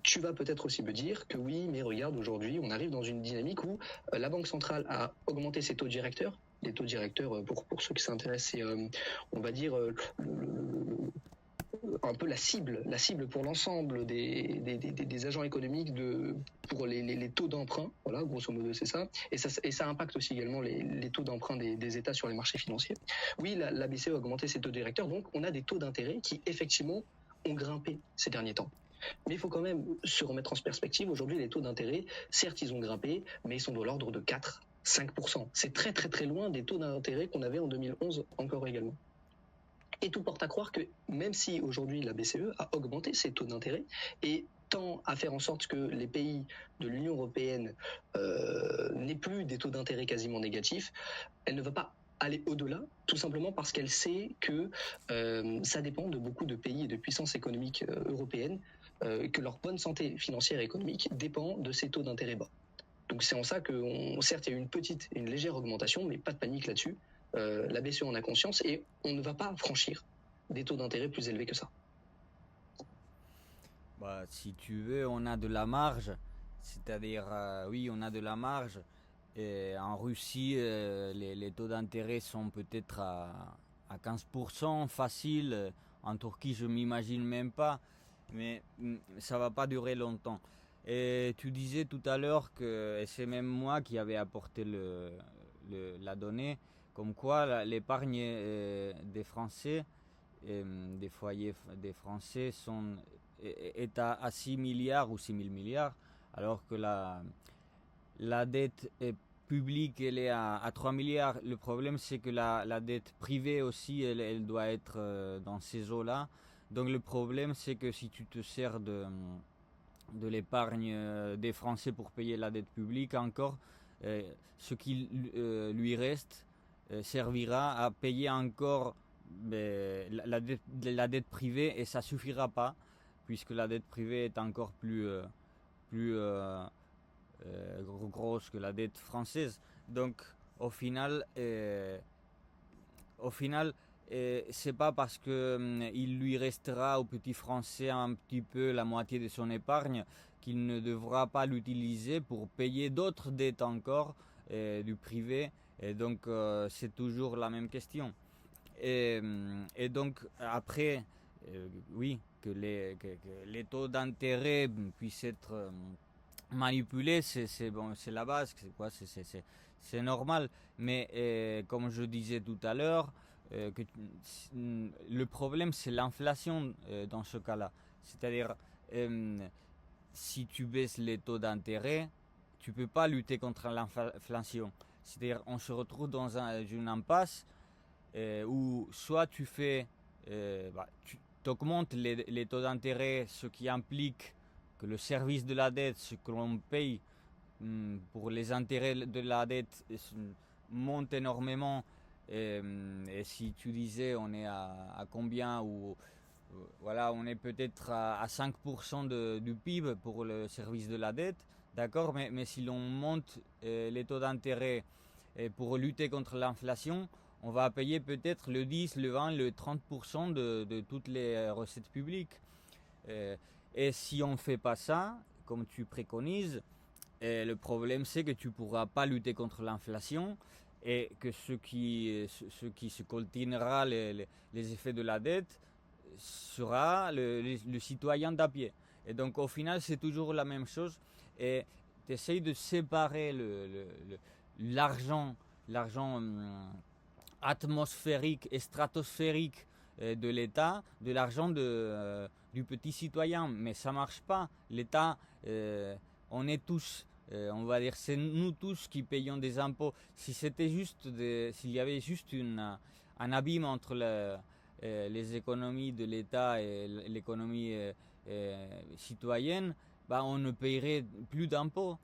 Tu vas peut-être aussi me dire que oui, mais regarde, aujourd'hui, on arrive dans une dynamique où la Banque centrale a augmenté ses taux directeurs. Les taux directeurs, pour ceux qui s'intéressent, c'est, on va dire, un peu la cible pour l'ensemble des agents économiques pour les taux d'emprunt. Voilà, grosso modo, c'est ça. Et ça impacte aussi également les taux d'emprunt des États sur les marchés financiers. Oui, la BCE a augmenté ses taux directeurs, donc on a des taux d'intérêt qui, effectivement, ont grimpé ces derniers temps. Mais il faut quand même se remettre en perspective. Aujourd'hui, les taux d'intérêt, certes, ils ont grimpé, mais ils sont de l'ordre de 4-5%. C'est très, très, très loin des taux d'intérêt qu'on avait en 2011 encore également. Et tout porte à croire que même si aujourd'hui la BCE a augmenté ses taux d'intérêt et tend à faire en sorte que les pays de l'Union européenne n'aient plus des taux d'intérêt quasiment négatifs, elle ne va pas aller au-delà, tout simplement parce qu'elle sait que ça dépend de beaucoup de pays et de puissances économiques européennes, que leur bonne santé financière et économique dépend de ces taux d'intérêt bas. Donc c'est en ça que, certes, il y a eu une légère augmentation, mais pas de panique là-dessus. La BCE en a conscience et on ne va pas franchir des taux d'intérêt plus élevés que ça. Bah, si tu veux, on a de la marge. C'est-à-dire, oui, on a de la marge. Et en Russie, les taux d'intérêt sont peut-être à 15% facile. En Turquie, je m'imagine même pas. Mais ça va pas durer longtemps. Et tu disais tout à l'heure que, et c'est même moi qui avais apporté la donnée, comme quoi l'épargne des Français, des foyers des Français est à 6 milliards ou 6 000 milliards, alors que la dette publique elle est à 3 milliards. Le problème c'est que la dette privée aussi elle doit être dans ces eaux-là. Donc le problème c'est que si tu te sers de l'épargne des Français pour payer la dette publique encore, ce qui lui reste servira à payer encore la dette privée, et ça suffira pas puisque la dette privée est encore plus grosse que la dette française. Donc au final c'est pas parce que il lui restera au petit français un petit peu la moitié de son épargne qu'il ne devra pas l'utiliser pour payer d'autres dettes encore du privé. Et donc c'est toujours la même question. Et donc après, oui, que les taux d'intérêt puissent être manipulés, c'est bon, c'est la base, c'est quoi, c'est normal. Mais comme je disais tout à l'heure, le problème c'est l'inflation dans ce cas-là. C'est-à-dire si tu baisses les taux d'intérêt, tu peux pas lutter contre l'inflation. C'est-à-dire on se retrouve dans une impasse où soit tu fais, tu augmentes les taux d'intérêt, ce qui implique que le service de la dette, ce que l'on paye pour les intérêts de la dette, monte énormément. Et si tu disais on est à combien, ou voilà, on est peut-être à 5% du PIB pour le service de la dette, d'accord, mais si l'on monte les taux d'intérêt pour lutter contre l'inflation, on va payer peut-être le 10, le 20, le 30% de toutes les recettes publiques. Et si on ne fait pas ça, comme tu préconises, le problème c'est que tu ne pourras pas lutter contre l'inflation, et que ce qui se coltinera les effets de la dette sera le citoyen d'à pied. Et donc au final c'est toujours la même chose, et tu essayes de séparer l'argent atmosphérique et stratosphérique de l'État de l'argent du petit citoyen, mais ça marche pas. L'État, on est tous, on va dire, c'est nous tous qui payons des impôts. Si c'était juste, s'il y avait juste un abîme entre les économies de l'État et l'économie citoyenne, on ne paierait plus d'impôts,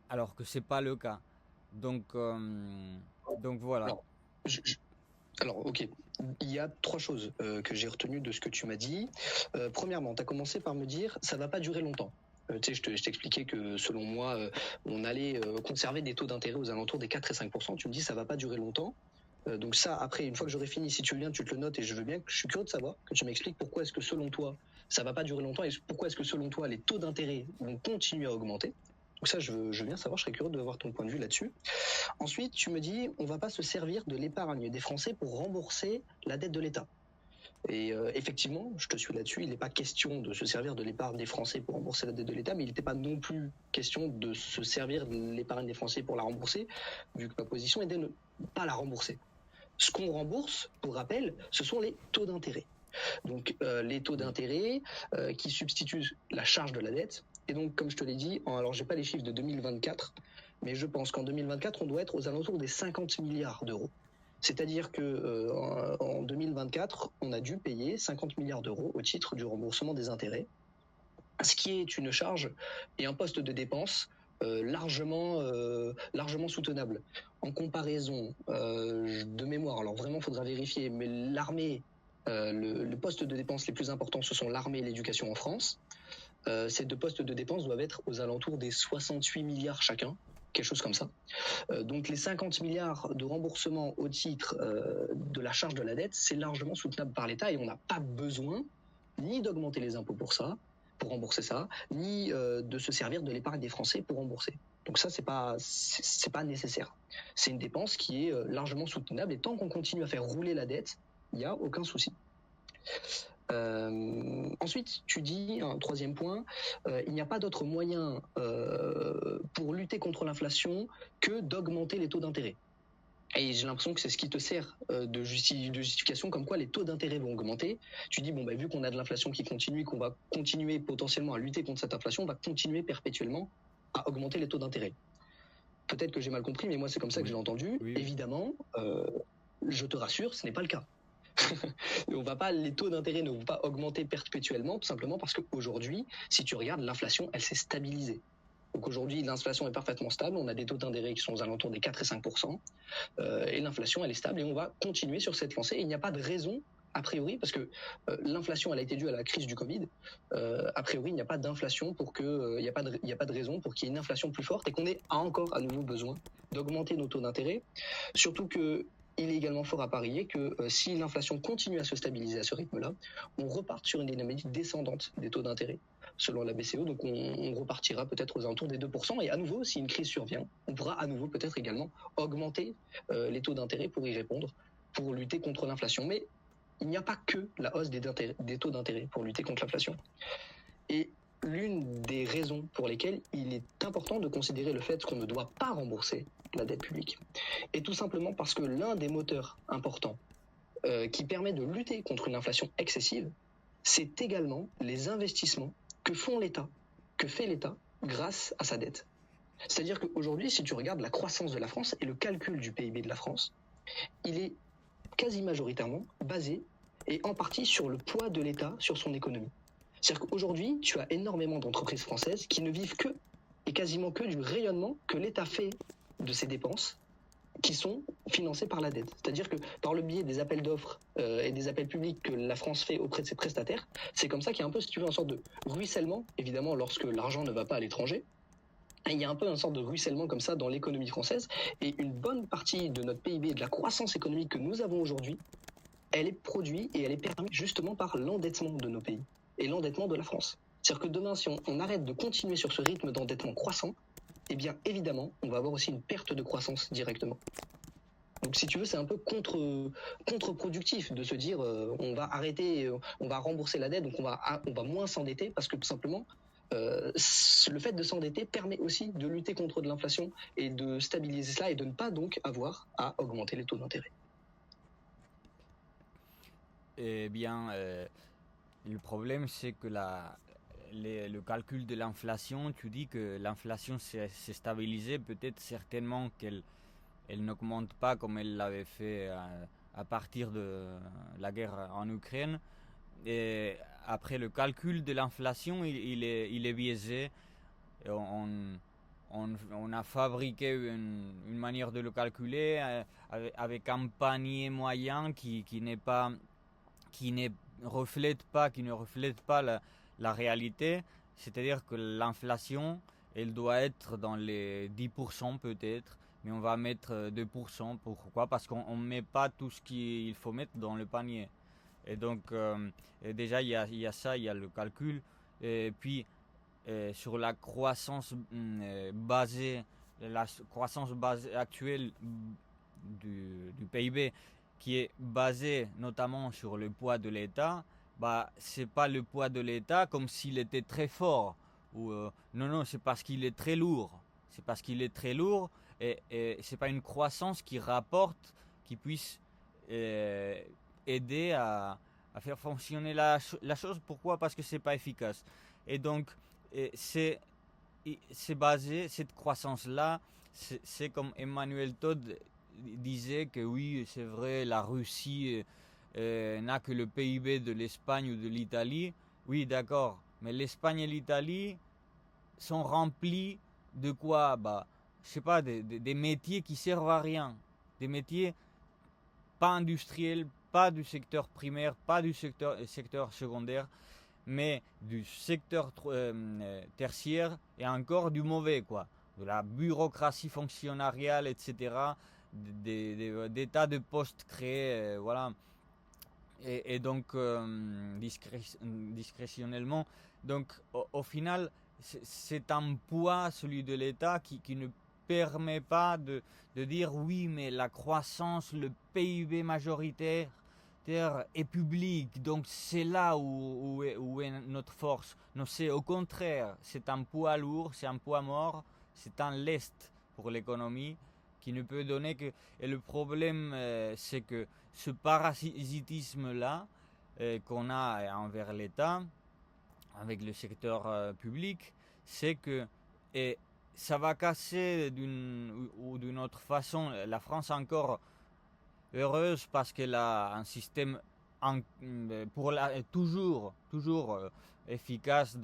alors que c'est pas le cas. Donc voilà. Alors, ok, il y a 3 choses que j'ai retenues de ce que tu m'as dit. Premièrement, tu as commencé par me dire ça va pas durer longtemps. Tu sais, je t'expliquais que selon moi, on allait conserver des taux d'intérêt aux alentours des 4 et 5%. Tu me dis ça va pas durer longtemps. Donc ça, après, une fois que j'aurai fini, si tu veux bien, tu te le notes, et je suis curieux de savoir que tu m'expliques pourquoi est-ce que selon toi, ça va pas durer longtemps, et pourquoi est-ce que selon toi, les taux d'intérêt vont continuer à augmenter. Donc ça, je veux bien savoir, je serais curieux de voir ton point de vue là-dessus. Ensuite, tu me dis, on va pas se servir de l'épargne des Français pour rembourser la dette de l'État. Et effectivement, je te suis là-dessus, il n'est pas question de se servir de l'épargne des Français pour rembourser la dette de l'État, mais il n'était pas non plus question de se servir de l'épargne des Français pour la rembourser, vu que ma position est de ne pas la rembourser. Ce qu'on rembourse, pour rappel, ce sont les taux d'intérêt. Donc les taux d'intérêt qui substituent la charge de la dette. Et donc, comme je te l'ai dit, alors j'ai pas les chiffres de 2024, mais je pense qu'en 2024, on doit être aux alentours des 50 milliards d'euros. C'est-à-dire que en 2024, on a dû payer 50 milliards d'euros au titre du remboursement des intérêts, ce qui est une charge et un poste de dépense largement soutenable. En comparaison de mémoire, alors vraiment, il faudra vérifier, mais l'armée, le poste de dépenses les plus importants, ce sont l'armée et l'éducation en France. Ces 2 postes de dépenses doivent être aux alentours des 68 milliards chacun, quelque chose comme ça. Donc les 50 milliards de remboursement au titre de la charge de la dette, c'est largement soutenable par l'État, et on n'a pas besoin ni d'augmenter les impôts pour rembourser ça, ni de se servir de l'épargne des Français pour rembourser. Donc ça, c'est pas nécessaire. C'est une dépense qui est largement soutenable, et tant qu'on continue à faire rouler la dette, il n'y a aucun souci. Ensuite, tu dis, un 3e point, il n'y a pas d'autre moyen pour lutter contre l'inflation que d'augmenter les taux d'intérêt. Et j'ai l'impression que c'est ce qui te sert de justification, comme quoi les taux d'intérêt vont augmenter. Tu dis, vu qu'on a de l'inflation qui continue, qu'on va continuer potentiellement à lutter contre cette inflation, on va continuer perpétuellement à augmenter les taux d'intérêt. Peut-être que j'ai mal compris, mais moi c'est comme ça que je l'ai entendu. Oui. Évidemment, je te rassure, ce n'est pas le cas. Les taux d'intérêt ne vont pas augmenter perpétuellement, tout simplement parce qu'aujourd'hui, si tu regardes, l'inflation, elle s'est stabilisée. Donc aujourd'hui, l'inflation est parfaitement stable. On a des taux d'intérêt qui sont aux alentours des 4 et 5%. Et l'inflation, elle est stable et on va continuer sur cette lancée. Et il n'y a pas de raison, a priori, parce que l'inflation, elle a été due à la crise du Covid. A priori, il n'y a pas d'inflation il n'y a pas de raison pour qu'il y ait une inflation plus forte et qu'on ait encore à nouveau besoin d'augmenter nos taux d'intérêt. Surtout que il est également fort à parier que si l'inflation continue à se stabiliser à ce rythme-là, on repart sur une dynamique descendante des taux d'intérêt selon la BCE. Donc on repartira peut-être aux alentours des 2%. Et à nouveau, si une crise survient, on pourra à nouveau peut-être également augmenter les taux d'intérêt pour y répondre, pour lutter contre l'inflation. Mais il n'y a pas que la hausse des taux d'intérêt pour lutter contre l'inflation. Et l'une des raisons pour lesquelles il est important de considérer le fait qu'on ne doit pas rembourser la dette publique est tout simplement parce que l'un des moteurs importants qui permet de lutter contre une inflation excessive, c'est également les investissements que fait l'État grâce à sa dette. C'est-à-dire qu'aujourd'hui, si tu regardes la croissance de la France et le calcul du PIB de la France, il est quasi majoritairement basé et en partie sur le poids de l'État sur son économie. C'est-à-dire qu'aujourd'hui, tu as énormément d'entreprises françaises qui ne vivent que et quasiment que du rayonnement que l'État fait de ses dépenses qui sont financées par la dette. C'est-à-dire que par le biais des appels d'offres et des appels publics que la France fait auprès de ses prestataires, c'est comme ça qu'il y a un peu, si tu veux, une sorte de ruissellement, évidemment lorsque l'argent ne va pas à l'étranger. Et il y a un peu une sorte de ruissellement comme ça dans l'économie française. Et une bonne partie de notre PIB et de la croissance économique que nous avons aujourd'hui, elle est produite et elle est permise justement par l'endettement de nos pays et l'endettement de la France. C'est-à-dire que demain, si on arrête de continuer sur ce rythme d'endettement croissant, eh bien évidemment, on va avoir aussi une perte de croissance directement. Donc si tu veux, c'est un peu contre-productif de se dire on va arrêter, on va rembourser la dette, donc on va moins s'endetter parce que tout simplement, le fait de s'endetter permet aussi de lutter contre de l'inflation et de stabiliser cela et de ne pas donc avoir à augmenter les taux d'intérêt. Eh bien, le problème, c'est que le calcul de l'inflation, tu dis que l'inflation s'est stabilisée, peut-être certainement qu'elle n'augmente pas comme elle l'avait fait à partir de la guerre en Ukraine. Et après, le calcul de l'inflation, il est biaisé. Et on a fabriqué une manière de le calculer avec un panier moyen qui ne reflète pas la réalité. C'est-à-dire que l'inflation, elle doit être dans les 10% peut-être, mais on va mettre 2%. Pourquoi? Parce qu'on ne met pas tout ce qu'il faut mettre dans le panier. Et donc, déjà, il y a ça, il y a le calcul. Et puis, sur la croissance actuelle du PIB, qui est basée notamment sur le poids de l'État, c'est pas le poids de l'État comme s'il était très fort. Non, c'est parce qu'il est très lourd. C'est parce qu'il est très lourd et c'est pas une croissance qui rapporte, qui puisse aider à faire fonctionner la chose. Pourquoi? Parce que c'est pas efficace. Et donc, c'est basé, cette croissance-là, c'est comme Emmanuel Todd disait que oui, c'est vrai, la Russie n'a que le PIB de l'Espagne ou de l'Italie. Oui, d'accord, mais l'Espagne et l'Italie sont remplis de quoi? Je sais pas, des métiers qui servent à rien. Des métiers pas industriels, pas du secteur primaire, pas du secteur secondaire, mais du secteur tertiaire et encore du mauvais, quoi. De la bureaucratie fonctionnariale, etc. Des tas de postes créés, voilà. Et donc, discrétionnellement. Donc, au final, c'est un poids, celui de l'État, qui ne permet pas de dire oui, mais la croissance, le PIB majoritaire est public, donc c'est là où est notre force. Non, c'est au contraire, c'est un poids lourd, c'est un poids mort, c'est un lest pour l'économie qui ne peut donner que... Et le problème, c'est que ce parasitisme-là qu'on a envers l'État, avec le secteur public, c'est que ça va casser d'une ou d'une autre façon. La France encore heureuse parce qu'elle a un système toujours efficace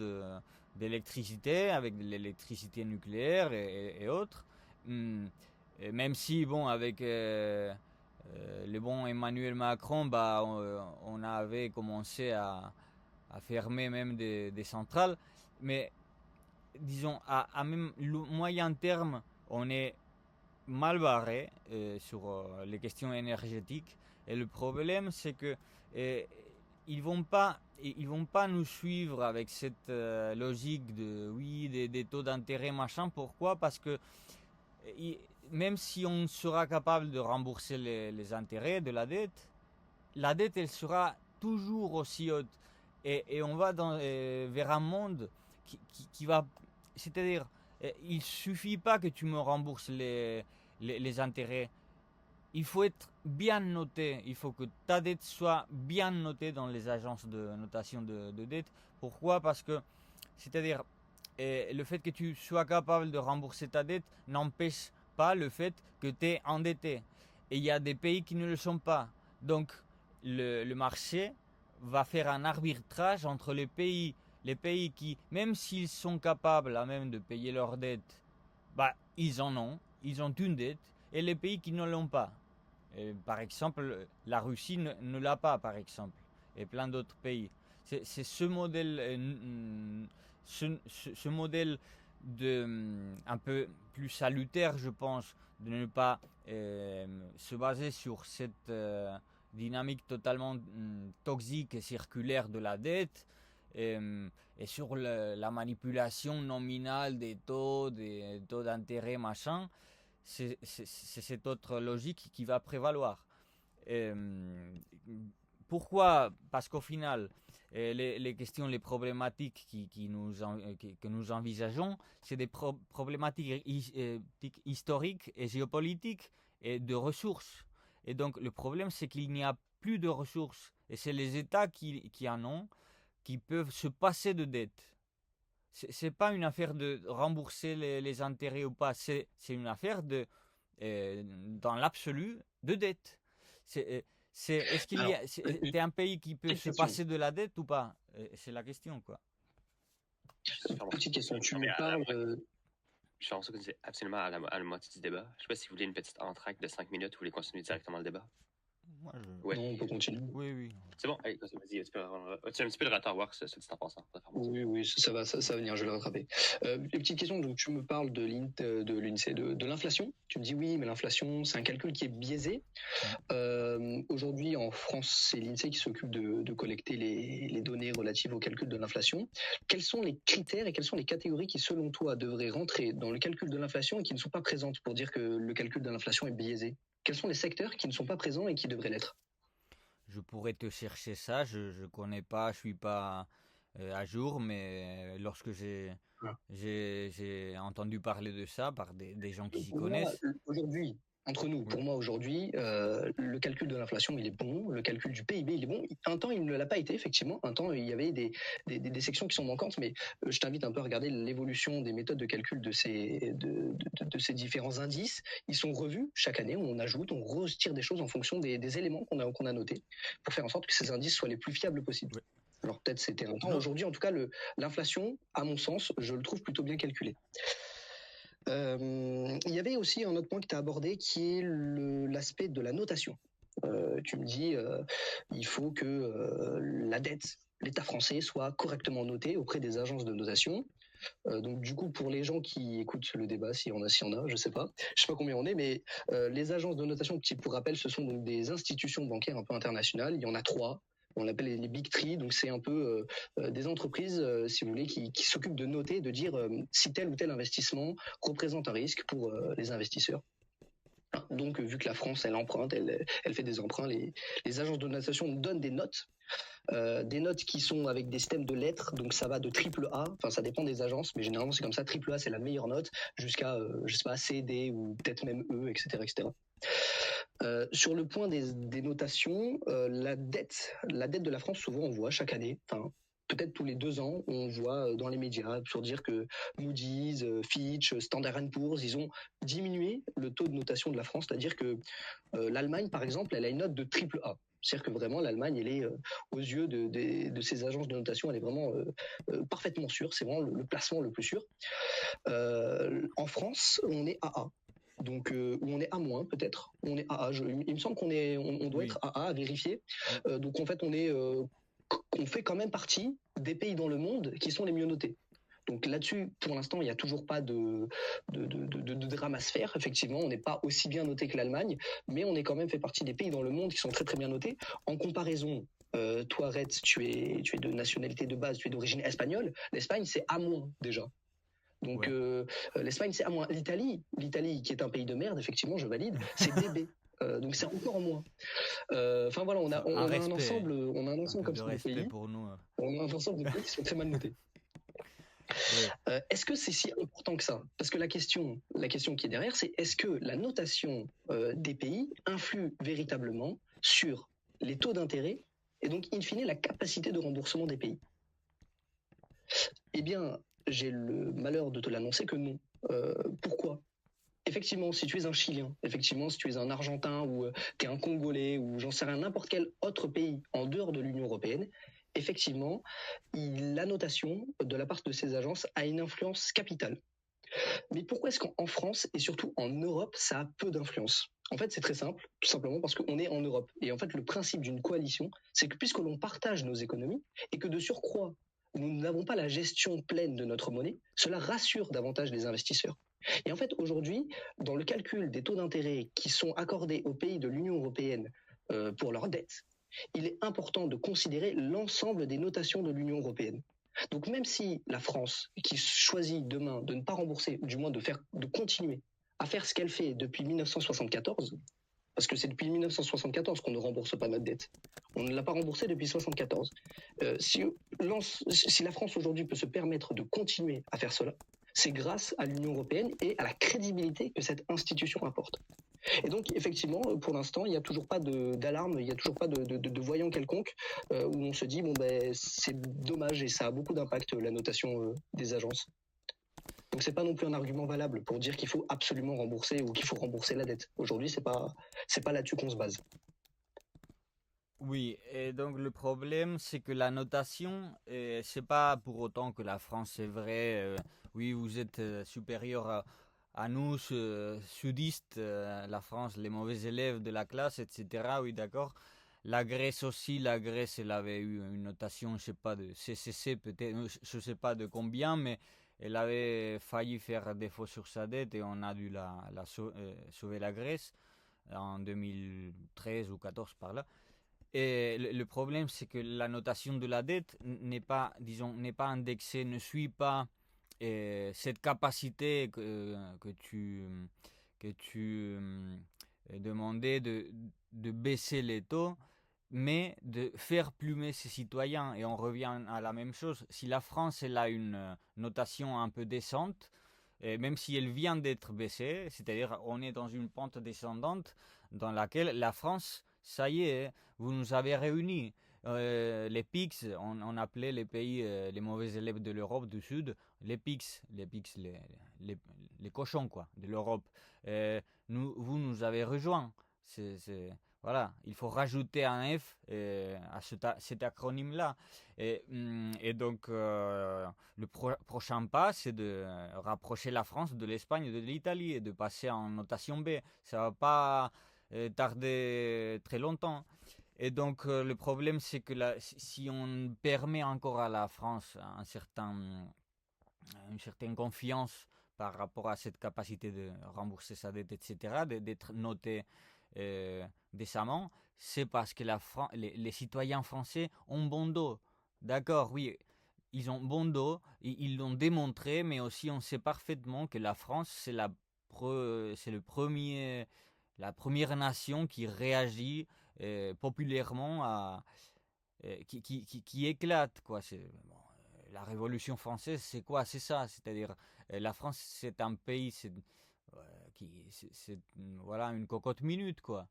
d'électricité avec de l'électricité nucléaire et autres. Et même si, bon, avec le bon Emmanuel Macron, bah, on avait commencé à fermer même des centrales. Mais disons, à même moyen terme, on est mal barré sur les questions énergétiques. Et le problème, c'est que euh, ils vont pas nous suivre avec cette logique de oui des taux d'intérêt machin. Pourquoi? Parce que même si on sera capable de rembourser les intérêts de la dette elle sera toujours aussi haute et on va vers un monde qui va, c'est-à-dire il suffit pas que tu me rembourses les intérêts. Il faut être bien noté. Il faut que ta dette soit bien notée dans les agences de notation de dette. Pourquoi? Parce que, c'est-à-dire, le fait que tu sois capable de rembourser ta dette n'empêche pas le fait que tu es endetté. Et il y a des pays qui ne le sont pas. Donc, le marché va faire un arbitrage entre les pays qui, même s'ils sont capables à même de payer leurs dettes, bah, ils ont une dette, et les pays qui ne l'ont pas. Et par exemple, la Russie ne l'a pas, par exemple, et plein d'autres pays. C'est ce modèle, ce modèle un peu plus salutaire, je pense, de ne pas se baser sur cette dynamique totalement toxique et circulaire de la dette et sur la manipulation nominale des taux d'intérêt, machin. C'est cette autre logique qui va prévaloir. Pourquoi? Parce qu'au final, les questions, les problématiques que nous envisageons, c'est des problématiques historiques et géopolitiques et de ressources. Et donc le problème, c'est qu'il n'y a plus de ressources. Et c'est les États qui en ont, qui peuvent se passer de dette. C'est pas une affaire de rembourser les intérêts ou pas, c'est une affaire dans l'absolu, de dette. Est-ce qu'il y a, t'es un pays qui peut se passer de la dette ou pas? C'est la question, quoi. Petite question, tu me parles... Je pense que c'est absolument à la moitié du débat. Je sais pas si vous voulez une petite entracte de 5 minutes ou vous voulez continuer directement le débat. Moi, Ouais. Non, on peut continuer. Oui. C'est bon, allez, vas-y, tu as un petit peu de retard, Works, ce petit en passant. Oui, ça va venir, je vais le rattraper. Une petite question, donc tu me parles de l'INSEE, de l'inflation. Tu me dis oui, mais l'inflation, c'est un calcul qui est biaisé. Aujourd'hui, en France, c'est l'INSEE qui s'occupe de collecter les données relatives au calcul de l'inflation. Quels sont les critères et quelles sont les catégories qui, selon toi, devraient rentrer dans le calcul de l'inflation et qui ne sont pas présentes pour dire que le calcul de l'inflation est biaisé? Quels sont les secteurs qui ne sont pas présents et qui devraient l'être? Je pourrais te chercher ça, je connais pas, je suis pas à jour, mais lorsque j'ai entendu parler de ça par des gens qui s'y connaissent. Aujourd'hui, entre nous, pour moi aujourd'hui, le calcul de l'inflation il est bon, le calcul du PIB il est bon. Un temps il ne l'a pas été effectivement, un temps il y avait des sections qui sont manquantes, mais je t'invite un peu à regarder l'évolution des méthodes de calcul de ces différents indices. Ils sont revus chaque année, on ajoute, on retire des choses en fonction des éléments qu'on a notés pour faire en sorte que ces indices soient les plus fiables possibles. Ouais. Alors peut-être c'était un temps. Aujourd'hui en tout cas l'inflation, à mon sens, je le trouve plutôt bien calculé. Il y avait aussi un autre point que tu as abordé qui est l'aspect de la notation. Tu me dis il faut que la dette, l'État français soit correctement noté auprès des agences de notation. Donc du coup pour les gens qui écoutent le débat, s'il y en a, je sais pas combien on est, mais les agences de notation, pour rappel, ce sont donc des institutions bancaires un peu internationales. Il y en a 3. On l'appelle les Big Three, donc c'est un peu des entreprises, si vous voulez, qui s'occupent de noter, de dire si tel ou tel investissement représente un risque pour les investisseurs. Donc, vu que la France, elle emprunte, elle fait des emprunts, les agences de notation donnent des notes qui sont avec des systèmes de lettres, donc ça va de triple A, enfin ça dépend des agences, mais généralement c'est comme ça, triple A c'est la meilleure note, jusqu'à, je sais pas, C, D ou peut-être même E, etc. Sur le point des notations, la dette de la France, souvent on voit chaque année, enfin peut-être tous les 2 ans, on voit dans les médias pour dire que Moody's, Fitch, Standard Poor's, ils ont diminué le taux de notation de la France, c'est-à-dire que l'Allemagne, par exemple, elle a une note de triple A. C'est-à-dire que vraiment, l'Allemagne, elle est, aux yeux de ces agences de notation, elle est vraiment parfaitement sûre. C'est vraiment le placement le plus sûr. En France, on est AA. Donc, ou on est A- peut-être. On est AA. Il me semble on doit être AA à vérifier. Donc, en fait, on fait quand même partie des pays dans le monde qui sont les mieux notés. Donc là-dessus, pour l'instant, il n'y a toujours pas de drame à se faire. Effectivement, on n'est pas aussi bien noté que l'Allemagne, mais on est quand même fait partie des pays dans le monde qui sont très très bien notés. En comparaison, toi, Red, tu es de nationalité de base, tu es d'origine espagnole. L'Espagne, c'est A- déjà. Donc l'Espagne, c'est A-. L'Italie, qui est un pays de merde, effectivement, je valide, c'est BB. Donc c'est encore en moins. Enfin voilà, on a un ensemble comme ça de pays. Pour nous. On a un ensemble de pays qui sont très mal notés. Est-ce que c'est si important que ça? Parce que la question qui est derrière, c'est est-ce que la notation des pays influe véritablement sur les taux d'intérêt et donc, in fine, la capacité de remboursement des pays? Eh bien, j'ai le malheur de te l'annoncer que non. Pourquoi? Effectivement, si tu es un Chilien, effectivement, si tu es un Argentin ou tu es un Congolais ou j'en sais rien, n'importe quel autre pays en dehors de l'Union européenne, effectivement, la notation de la part de ces agences a une influence capitale. Mais pourquoi est-ce qu'en France et surtout en Europe, ça a peu d'influence? En fait, c'est très simple, tout simplement parce qu'on est en Europe. Et en fait, le principe d'une coalition, c'est que puisque l'on partage nos économies et que de surcroît, nous n'avons pas la gestion pleine de notre monnaie, cela rassure davantage les investisseurs. Et en fait, aujourd'hui, dans le calcul des taux d'intérêt qui sont accordés aux pays de l'Union européenne pour leurs dettes, il est important de considérer l'ensemble des notations de l'Union européenne. Donc même si la France, qui choisit demain de ne pas rembourser, ou du moins de continuer à faire ce qu'elle fait depuis 1974, parce que c'est depuis 1974 qu'on ne rembourse pas notre dette. On ne l'a pas remboursée depuis 1974. Si la France aujourd'hui peut se permettre de continuer à faire cela, c'est grâce à l'Union européenne et à la crédibilité que cette institution apporte. Et donc, effectivement, pour l'instant, il n'y a toujours pas d'alarme, il n'y a toujours pas de voyant quelconque où on se dit, bon, ben, c'est dommage et ça a beaucoup d'impact, la notation des agences. Donc, c'est pas non plus un argument valable pour dire qu'il faut absolument rembourser ou qu'il faut rembourser la dette. Aujourd'hui, c'est pas là-dessus qu'on se base. Oui, et donc le problème, c'est que la notation, c'est pas pour autant que la France, c'est vrai, oui, vous êtes supérieur à nous, sudistes, la France, les mauvais élèves de la classe, etc. Oui, d'accord. La Grèce aussi, la Grèce, elle avait eu une notation, je sais pas, de CCC, peut-être, je sais pas de combien, mais elle avait failli faire défaut sur sa dette et on a dû sauver la Grèce en 2013 ou 14 par là. Et le problème, c'est que la notation de la dette n'est pas, disons, n'est pas indexée, ne suit pas cette capacité que tu demandais de baisser les taux, mais de faire plumer ses citoyens. Et on revient à la même chose. Si la France, elle a une notation un peu décente, et même si elle vient d'être baissée, c'est-à-dire on est dans une pente descendante dans laquelle la France, ça y est, vous nous avez réunis. Les PICS, on appelait les pays, les mauvais élèves de l'Europe du Sud, les PICS, les cochons quoi, de l'Europe. Vous nous avez rejoints. Voilà, il faut rajouter un F à cet acronyme-là. Et donc, le prochain pas, c'est de rapprocher la France de l'Espagne et de l'Italie et de passer en notation B. Ça va pas tarder très longtemps. Et donc, le problème, c'est que si on permet encore à la France une certaine confiance par rapport à cette capacité de rembourser sa dette, etc., d'être noté décemment, c'est parce que les citoyens français ont bon dos. D'accord, oui, ils ont bon dos, ils l'ont démontré, mais aussi on sait parfaitement que la France, c'est la première nation qui réagit populairement qui éclate, quoi. La Révolution française, c'est quoi? C'est ça, c'est-à-dire la France, c'est un pays, voilà, une cocotte minute, quoi.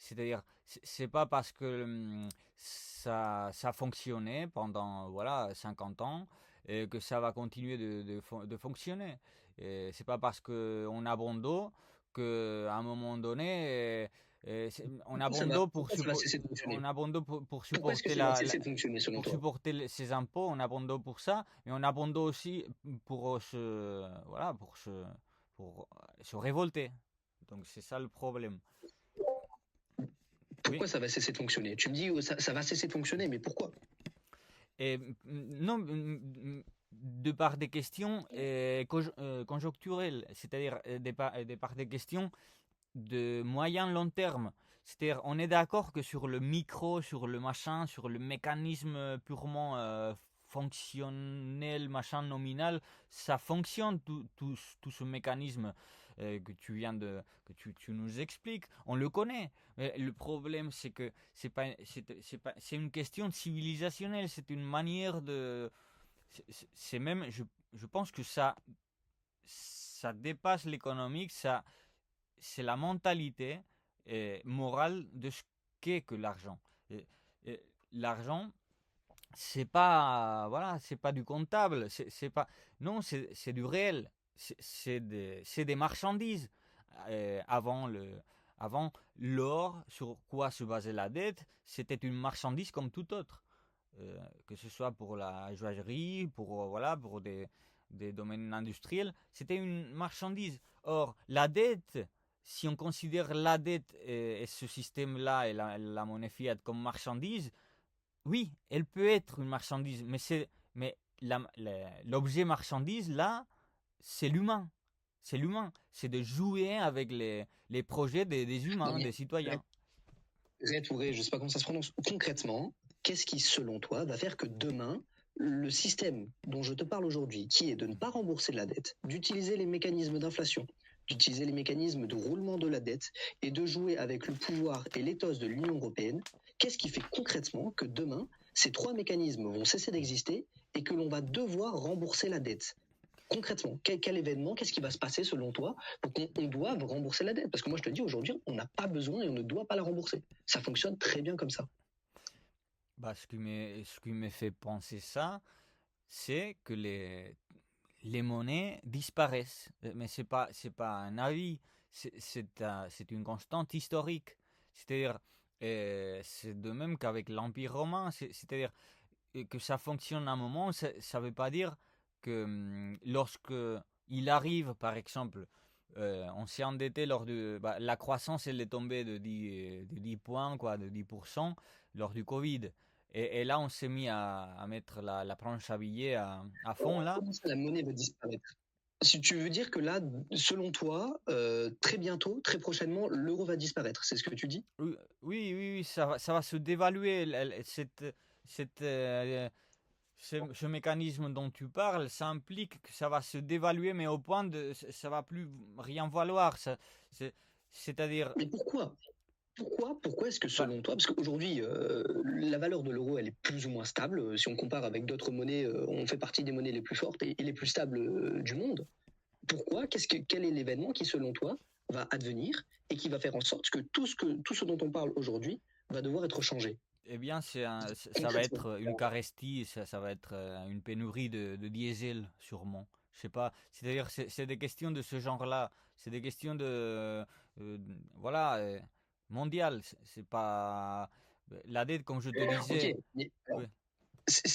C'est-à-dire, c'est pas parce que ça fonctionnait pendant voilà 50 ans que ça va continuer de fonctionner. C'est pas parce qu'on a bon dos qu'à un moment donné, on a bon dos Pourquoi ça va cesser de fonctionner? on a bon dos pour Pourquoi est-ce que supporter ça va cesser de fonctionner selon pour toi? supporter ses impôts, on a bon dos pour ça, mais on a bon dos aussi pour voilà, pour se révolter. Donc c'est ça le problème. Pourquoi Oui. ça va cesser de fonctionner? Tu me dis ça va cesser de fonctionner, mais pourquoi? Et non, de par des questions conjoncturelles, c'est-à-dire de par des questions de moyen long terme. C'est-à-dire, on est d'accord que sur le micro, sur le machin, sur le mécanisme purement fonctionnel, machin nominal, ça fonctionne tout ce mécanisme que tu viens que tu nous expliques. On le connaît. Mais le problème, c'est que c'est une question civilisationnelle, c'est une manière de, c'est même, je pense que ça dépasse l'économique, c'est la mentalité morale de ce qu'est que l'argent. L'argent, c'est pas voilà, c'est pas du comptable, c'est pas non, c'est du réel, c'est des marchandises. Avant l'or, sur quoi se basait la dette, c'était une marchandise comme tout autre. Que ce soit pour la joaillerie, voilà, pour des domaines industriels, c'était une marchandise. Or, la dette, si on considère la dette et ce système-là et la monnaie fiat comme marchandise, oui, elle peut être une marchandise, mais l'objet marchandise, là, c'est l'humain. C'est l'humain. C'est de jouer avec les projets des Non, humains, mais des citoyens. Ré, je sais pas comment ça se prononce. Concrètement, qu'est-ce qui, selon toi, va faire que demain, le système dont je te parle aujourd'hui, qui est de ne pas rembourser la dette, d'utiliser les mécanismes d'inflation, d'utiliser les mécanismes de roulement de la dette et de jouer avec le pouvoir et l'éthos de l'Union européenne, qu'est-ce qui fait concrètement que demain, ces trois mécanismes vont cesser d'exister et que l'on va devoir rembourser la dette? Concrètement, quel événement, qu'est-ce qui va se passer selon toi pour qu'on doive rembourser la dette? Parce que moi je te dis aujourd'hui, on n'a pas besoin et on ne doit pas la rembourser. Ça fonctionne très bien comme ça. Bah, ce qui me fait penser ça, c'est que les monnaies disparaissent. Mais c'est pas un avis, c'est une constante historique. C'est-à-dire, c'est de même qu'avec l'Empire romain, c'est-à-dire que ça fonctionne à un moment, ça ne veut pas dire que lorsque il arrive, par exemple, on s'est endetté la croissance, elle est tombée de 10 points, quoi, de 10% lors du Covid. Et là, on s'est mis à mettre la planche à billets à fond, là. Comment ça, la monnaie va disparaître? Si tu veux dire que là, selon toi, très bientôt, très prochainement, l'euro va disparaître, c'est ce que tu dis? Oui, oui, oui, oui, ça va se dévaluer. Cette, ce mécanisme dont tu parles, ça implique que ça va se dévaluer, mais au point de ça va plus rien valoir. C'est-à-dire, Mais pourquoi? Pourquoi est-ce que bah, selon toi, parce qu'aujourd'hui, la valeur de l'euro, elle est plus ou moins stable. Si on compare avec d'autres monnaies, on fait partie des monnaies les plus fortes et les plus stables du monde. Pourquoi? Quel est l'événement qui, selon toi, va advenir et qui va faire en sorte que tout ce dont on parle aujourd'hui va devoir être changé? eh bien, ça va Concrètement. être une carestie, ça va être une pénurie de diesel, sûrement. Je sais pas. C'est-à-dire, c'est des questions de ce genre-là. C'est des questions voilà, mondiales. C'est pas la dette, comme je te Ok, disais. mais Oui.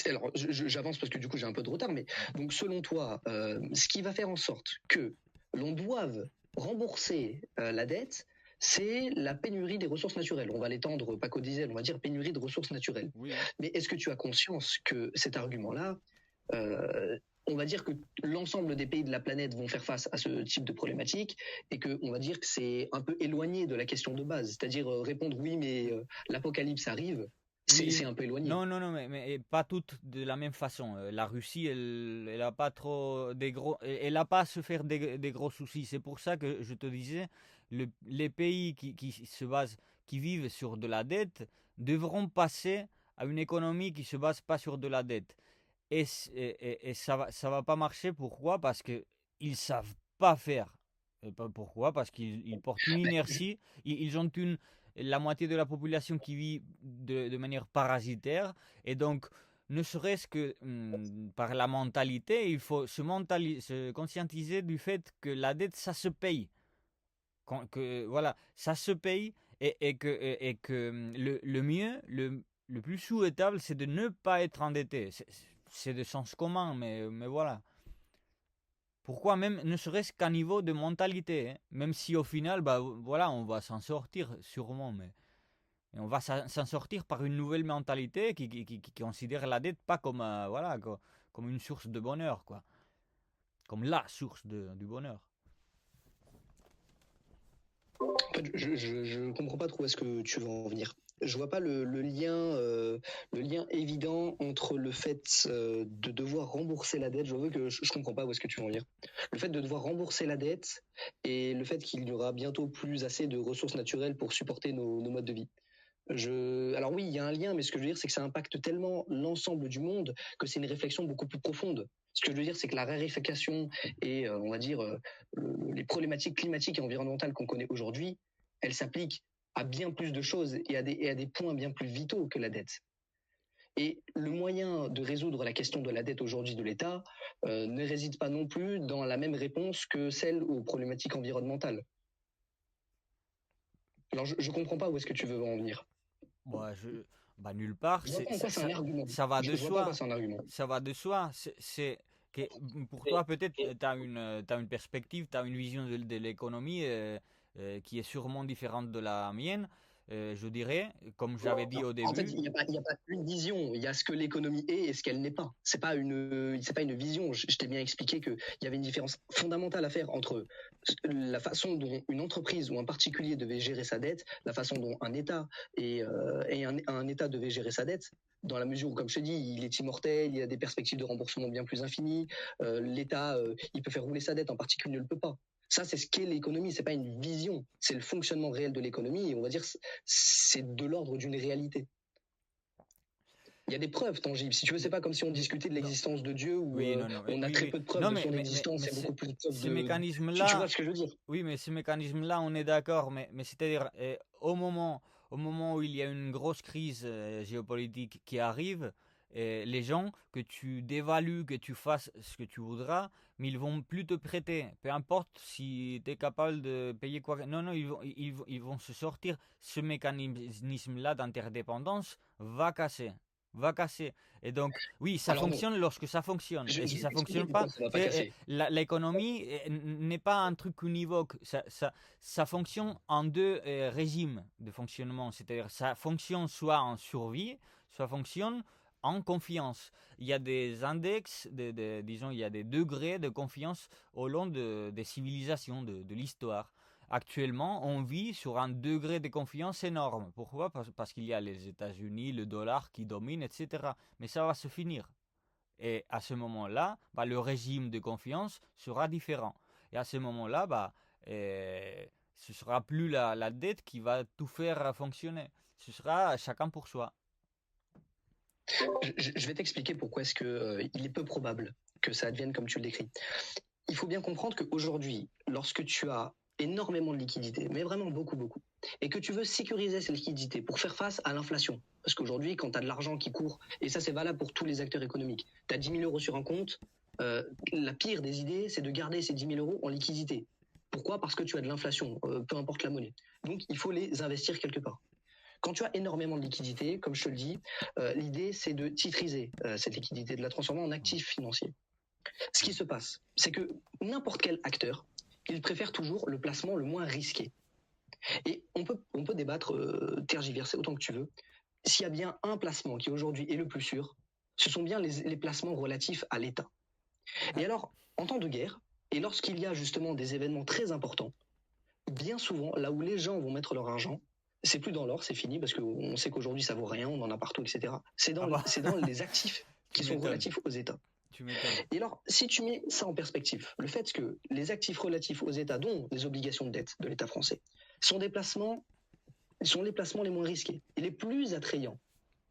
alors j'avance parce que du coup j'ai un peu de retard, mais donc selon toi, ce qui va faire en sorte que l'on doive rembourser la dette, c'est la pénurie des ressources naturelles. On va l'étendre, pas qu'au diesel, on va dire pénurie de ressources naturelles. Oui. Mais est-ce que tu as conscience que cet argument-là, on va dire que l'ensemble des pays de la planète vont faire face à ce type de problématique et que on va dire que c'est un peu éloigné de la question de base, c'est-à-dire répondre oui mais l'apocalypse arrive, Oui, c'est un peu éloigné. non, non, non, mais pas toutes de la même façon. La Russie, elle a pas trop des gros, elle a pas à se faire des gros soucis. C'est pour ça que je te disais, les pays qui se basent, qui vivent sur de la dette, devront passer à une économie qui se base pas sur de la dette. Et ça va pas marcher. Pourquoi? Parce que ils savent pas faire. Et pourquoi? Parce qu'ils portent une Bah, inertie. Ils ont la moitié de la population qui vit de manière parasitaire. Et donc, ne serait-ce que par la mentalité, il faut se conscientiser du fait que la dette, ça se paye. Voilà, ça se paye et que le mieux, le plus souhaitable, c'est de ne pas être endetté. C'est de sens commun, mais voilà. Pourquoi même, ne serait-ce qu'à niveau de mentalité, hein. Même si au final, bah, voilà, on va s'en sortir sûrement, mais on va s'en sortir par une nouvelle mentalité qui considère la dette pas comme, voilà, comme une source de bonheur, quoi. Comme la source du bonheur. En fait, je comprends pas trop où est-ce que tu veux en venir. Je vois pas le lien évident entre le fait de devoir rembourser la dette. Je comprends pas où est-ce que tu veux en venir. Le fait de devoir rembourser la dette et le fait qu'il y aura bientôt plus assez de ressources naturelles pour supporter nos modes de vie. Alors oui, il y a un lien, mais ce que je veux dire, c'est que ça impacte tellement l'ensemble du monde que c'est une réflexion beaucoup plus profonde. Ce que je veux dire, c'est que la raréfaction et, on va dire, les problématiques climatiques et environnementales qu'on connaît aujourd'hui, elles s'appliquent à bien plus de choses et à des points bien plus vitaux que la dette. Et le moyen de résoudre la question de la dette aujourd'hui de l'État ne réside pas non plus dans la même réponse que celle aux problématiques environnementales. Alors je comprends pas où est-ce que tu veux en venir. Bah, nulle part. C'est un argument. Ça va de soi. C'est un argument. Ça va de soi. Pour toi, peut-être, tu as une perspective, tu as une vision de l'économie qui est sûrement différente de la mienne. Je dirais, comme j'avais dit au début. En fait, il n'y a pas une vision. Il y a ce que l'économie est et ce qu'elle n'est pas. C'est pas une vision. Je t'ai bien expliqué qu'il y avait une différence fondamentale à faire entre la façon dont une entreprise ou un particulier devait gérer sa dette, la façon dont un État et un État devait gérer sa dette. Dans la mesure où, comme je te dis, il est immortel, il y a des perspectives de remboursement bien plus infinies. L'État, il peut faire rouler sa dette, en particulier ne le peut pas. Ça, c'est ce qu'est l'économie. C'est pas une vision. C'est le fonctionnement réel de l'économie. Et on va dire, c'est de l'ordre d'une réalité. Il y a des preuves tangibles. Si tu veux, c'est pas comme si on discutait de l'existence de Dieu où on a très peu de preuves de son existence et beaucoup plus de preuves ces mécanismes-là. Tu vois ce que je veux dire? Oui, mais ces mécanismes-là, on est d'accord. Mais c'est-à-dire, au moment où il y a une grosse crise géopolitique qui arrive, les gens, que tu dévalues, que tu fasses ce que tu voudras, mais ils vont plus te prêter. Peu importe si tu es capable de payer quoi. Non, ils vont se sortir. Ce mécanisme-là d'interdépendance va casser. Et donc, oui, ça fonctionne lorsque ça fonctionne. Et si ça ne fonctionne pas, l'économie n'est pas un truc univoque. Ça fonctionne en deux régimes de fonctionnement. C'est-à-dire, ça fonctionne soit en survie, soit fonctionne en confiance. Il y a des index, disons, il y a des degrés de confiance au long des civilisations, de l'histoire. Actuellement, on vit sur un degré de confiance énorme. Pourquoi? Parce qu'il y a les États-Unis, le dollar qui domine, etc. Mais ça va se finir. Et à ce moment-là, le régime de confiance sera différent. Et à ce moment-là, ce ne sera plus la dette qui va tout faire fonctionner. Ce sera chacun pour soi. Je vais t'expliquer pourquoi est-ce qu'il est peu probable que ça advienne comme tu le décris. Il faut bien comprendre qu'aujourd'hui, lorsque tu as énormément de liquidités, mais vraiment beaucoup, et que tu veux sécuriser ces liquidités pour faire face à l'inflation, parce qu'aujourd'hui, quand tu as de l'argent qui court, et ça c'est valable pour tous les acteurs économiques, tu as 10 000 euros sur un compte, la pire des idées, c'est de garder ces 10 000 euros en liquidité. Pourquoi? Parce que tu as de l'inflation, peu importe la monnaie. Donc il faut les investir quelque part. Quand tu as énormément de liquidités, comme je te le dis, l'idée c'est de titriser cette liquidité, de la transformer en actif financier. Ce qui se passe, c'est que n'importe quel acteur, il préfère toujours le placement le moins risqué. Et on peut débattre, tergiverser autant que tu veux. S'il y a bien un placement qui aujourd'hui est le plus sûr, ce sont bien les placements relatifs à l'État. Et alors, en temps de guerre, et lorsqu'il y a justement des événements très importants, bien souvent, là où les gens vont mettre leur argent, c'est plus dans l'or, c'est fini, parce qu'on sait qu'aujourd'hui ça vaut rien, on en a partout, etc. C'est dans les actifs qui sont relatifs aux États. Et alors, si tu mets ça en perspective, le fait que les actifs relatifs aux États, dont les obligations de dette de l'État français, sont les placements les moins risqués et les plus attrayants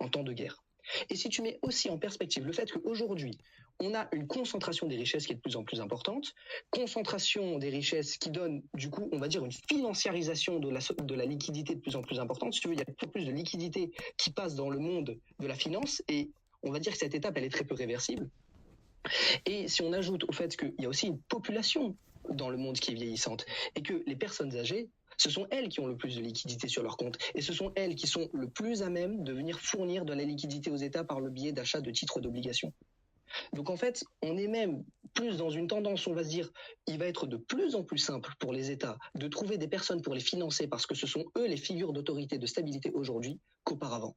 en temps de guerre. Et si tu mets aussi en perspective le fait qu'aujourd'hui, on a une concentration des richesses qui est de plus en plus importante, concentration des richesses qui donne, du coup, on va dire une financiarisation de la liquidité de plus en plus importante. Si tu veux, il y a de plus en plus de liquidité qui passe dans le monde de la finance et on va dire que cette étape, elle est très peu réversible. Et si on ajoute au fait qu'il y a aussi une population dans le monde qui est vieillissante et que les personnes âgées, ce sont elles qui ont le plus de liquidité sur leur compte et ce sont elles qui sont le plus à même de venir fournir de la liquidité aux États par le biais d'achat de titres d'obligations. Donc en fait, on est même plus dans une tendance, on va se dire, il va être de plus en plus simple pour les États de trouver des personnes pour les financer parce que ce sont eux les figures d'autorité, de stabilité aujourd'hui qu'auparavant.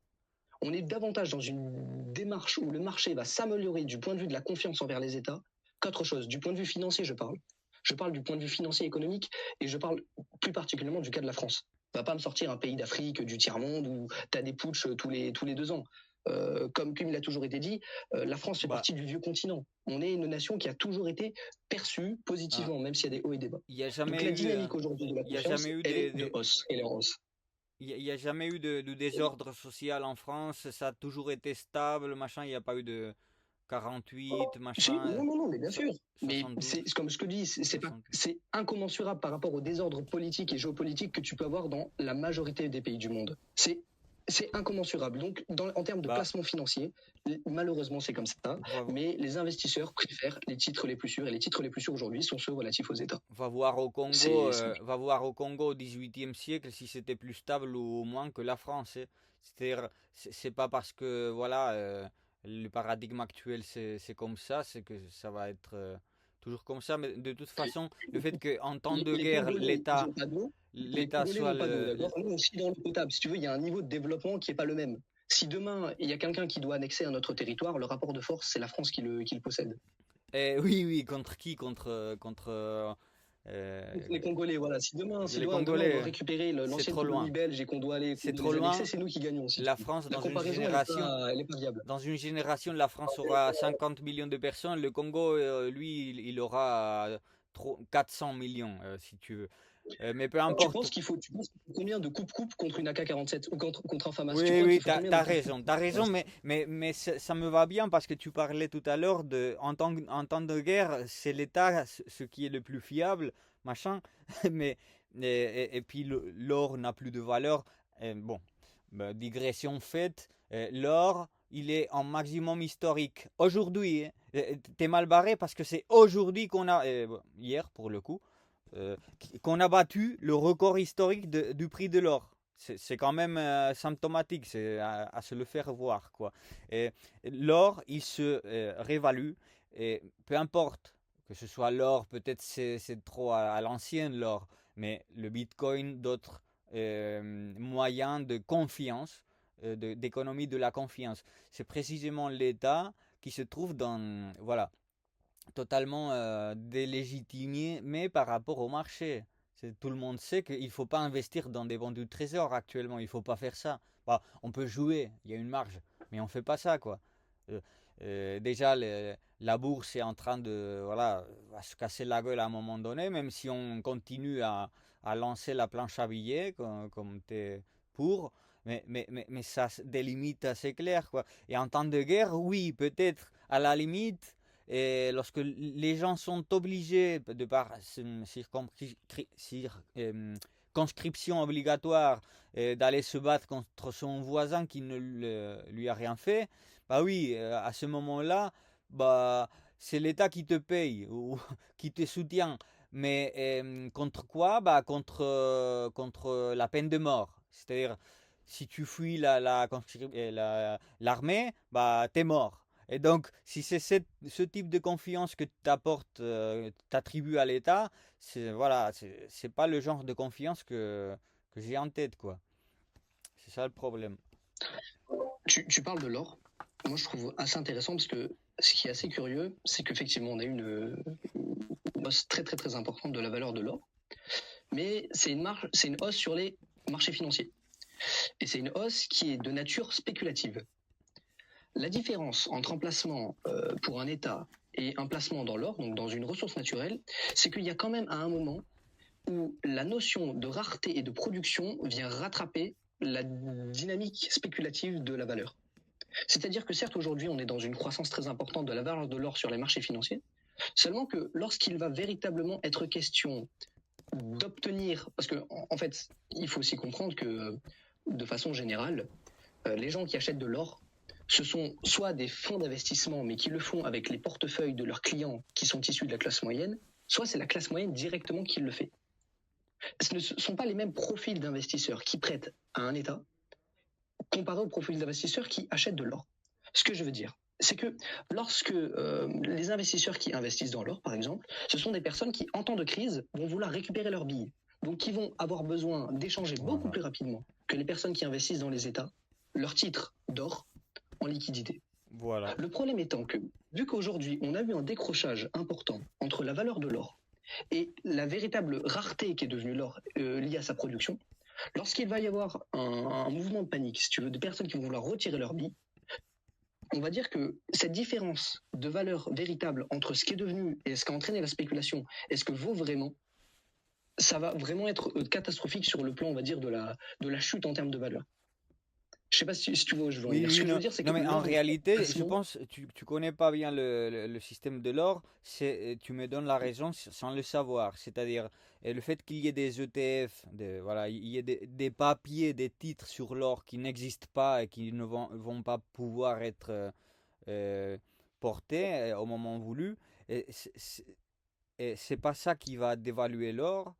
On est davantage dans une démarche où le marché va s'améliorer du point de vue de la confiance envers les États qu'autre chose. Du point de vue financier, je parle. Je parle du point de vue financier économique et je parle plus particulièrement du cas de la France. On va pas me sortir un pays d'Afrique, du tiers-monde où tu as des putschs tous les 2 ans. Comme il a toujours été dit, la France fait partie du vieux continent. On est une nation qui a toujours été perçue positivement, même s'il y a des hauts et des bas. Donc la dynamique aujourd'hui de la confiance, elle est de hausse. Elle est en hausse. Il n'y a jamais eu de désordre social en France, ça a toujours été stable, machin, il n'y a pas eu de 48, machin. Non, mais bien sûr. 72, mais c'est comme ce que je dis, c'est incommensurable par rapport au désordre politique et géopolitique que tu peux avoir dans la majorité des pays du monde. C'est incommensurable. Donc, en termes de placement financier, malheureusement, c'est comme ça. Mais les investisseurs préfèrent les titres les plus sûrs. Et les titres les plus sûrs aujourd'hui sont ceux relatifs aux États. Va voir au Congo, au XVIIIe siècle si c'était plus stable ou moins que la France. C'est-à-dire, c'est pas parce que le paradigme actuel c'est comme ça, c'est que ça va être toujours comme ça. Mais de toute façon, le fait qu'en temps de guerre, l'État soit nous aussi dans l'eau potable. Si tu veux, il y a un niveau de développement qui n'est pas le même. Si demain, il y a quelqu'un qui doit annexer à notre territoire, le rapport de force, c'est la France qui le possède. Oui, contre qui? Contre les Congolais, voilà. Si demain, on doit récupérer l'ancienne colonie belge et qu'on doit aller c'est trop loin. C'est nous qui gagnons aussi. La France, dans une génération, la France aura 50 millions de personnes. Le Congo, lui, il aura 400 millions, si tu veux. Mais peu importe. Tu penses qu'il faut combien de coupe contre une AK-47 ou contre un FAMAS? Oui, t'as raison, mais ça me va bien parce que tu parlais tout à l'heure en temps de guerre, c'est l'État ce qui est le plus fiable, machin, et puis l'or n'a plus de valeur. Digression faite, l'or, il est en maximum historique. Aujourd'hui, t'es mal barré parce que c'est aujourd'hui qu'on a, hier pour le coup, qu'on a battu le record historique du prix de l'or. C'est quand même symptomatique, c'est à se le faire voir, quoi. Et l'or, il se réévalue, et peu importe que ce soit l'or, peut-être c'est trop à l'ancienne l'or, mais le Bitcoin, d'autres moyens de confiance, d'économie de la confiance. C'est précisément l'État qui se trouve dans, totalement délégitimé, mais par rapport au marché. Tout le monde sait qu'il ne faut pas investir dans des bons du trésor actuellement, il ne faut pas faire ça. On peut jouer, il y a une marge, mais on ne fait pas ça, quoi. Déjà, la bourse est en train de va se casser la gueule à un moment donné, même si on continue à lancer la planche à billets, comme tu es pour, mais ça des limites assez claires, quoi. Et en temps de guerre, oui, peut-être, à la limite, et lorsque les gens sont obligés, de par conscription obligatoire, d'aller se battre contre son voisin qui ne lui a rien fait, oui, à ce moment-là, c'est l'État qui te paye ou qui te soutient. Mais contre quoi? Contre la peine de mort. C'est-à-dire, si tu fuis l'armée, t'es mort. Et donc, si c'est ce type de confiance que t'attribues à l'État, c'est pas le genre de confiance que j'ai en tête, quoi. C'est ça le problème. Tu parles de l'or. Moi, je trouve assez intéressant parce que ce qui est assez curieux, c'est qu'effectivement, on a eu une hausse très très très importante de la valeur de l'or. Mais c'est une hausse sur les marchés financiers. Et c'est une hausse qui est de nature spéculative. La différence entre un placement pour un État et un placement dans l'or, donc dans une ressource naturelle, c'est qu'il y a quand même à un moment où la notion de rareté et de production vient rattraper la dynamique spéculative de la valeur. C'est-à-dire que certes, aujourd'hui, on est dans une croissance très importante de la valeur de l'or sur les marchés financiers, seulement que lorsqu'il va véritablement être question d'obtenir, parce que en fait, il faut aussi comprendre que de façon générale, les gens qui achètent de l'or, ce sont soit des fonds d'investissement, mais qui le font avec les portefeuilles de leurs clients qui sont issus de la classe moyenne, soit c'est la classe moyenne directement qui le fait. Ce ne sont pas les mêmes profils d'investisseurs qui prêtent à un État comparé aux profils d'investisseurs qui achètent de l'or. Ce que je veux dire, c'est que lorsque les investisseurs qui investissent dans l'or, par exemple, ce sont des personnes qui, en temps de crise, vont vouloir récupérer leurs billets. Donc, qui vont avoir besoin d'échanger beaucoup plus rapidement que les personnes qui investissent dans les États leurs titres d'or en liquidité. Voilà. Le problème étant que, vu qu'aujourd'hui, on a eu un décrochage important entre la valeur de l'or et la véritable rareté qui est devenue l'or liée à sa production, lorsqu'il va y avoir un mouvement de panique, si tu veux, de personnes qui vont vouloir retirer leurs billes, on va dire que cette différence de valeur véritable entre ce qui est devenu et ce qui a entraîné la spéculation et ce que vaut vraiment, ça va vraiment être catastrophique sur le plan, on va dire, de la chute en termes de valeur. Je sais pas si tu vois où je veux en venir. Ce que je veux dire, c'est que mais en réalité, je pense, tu connais pas bien le système de l'or, tu me donnes la raison sans le savoir. C'est-à-dire, le fait qu'il y ait des ETF, voilà, il y ait des papiers, des titres sur l'or qui n'existent pas et qui ne vont pas pouvoir être portés au moment voulu, et c'est pas ça qui va dévaluer l'or.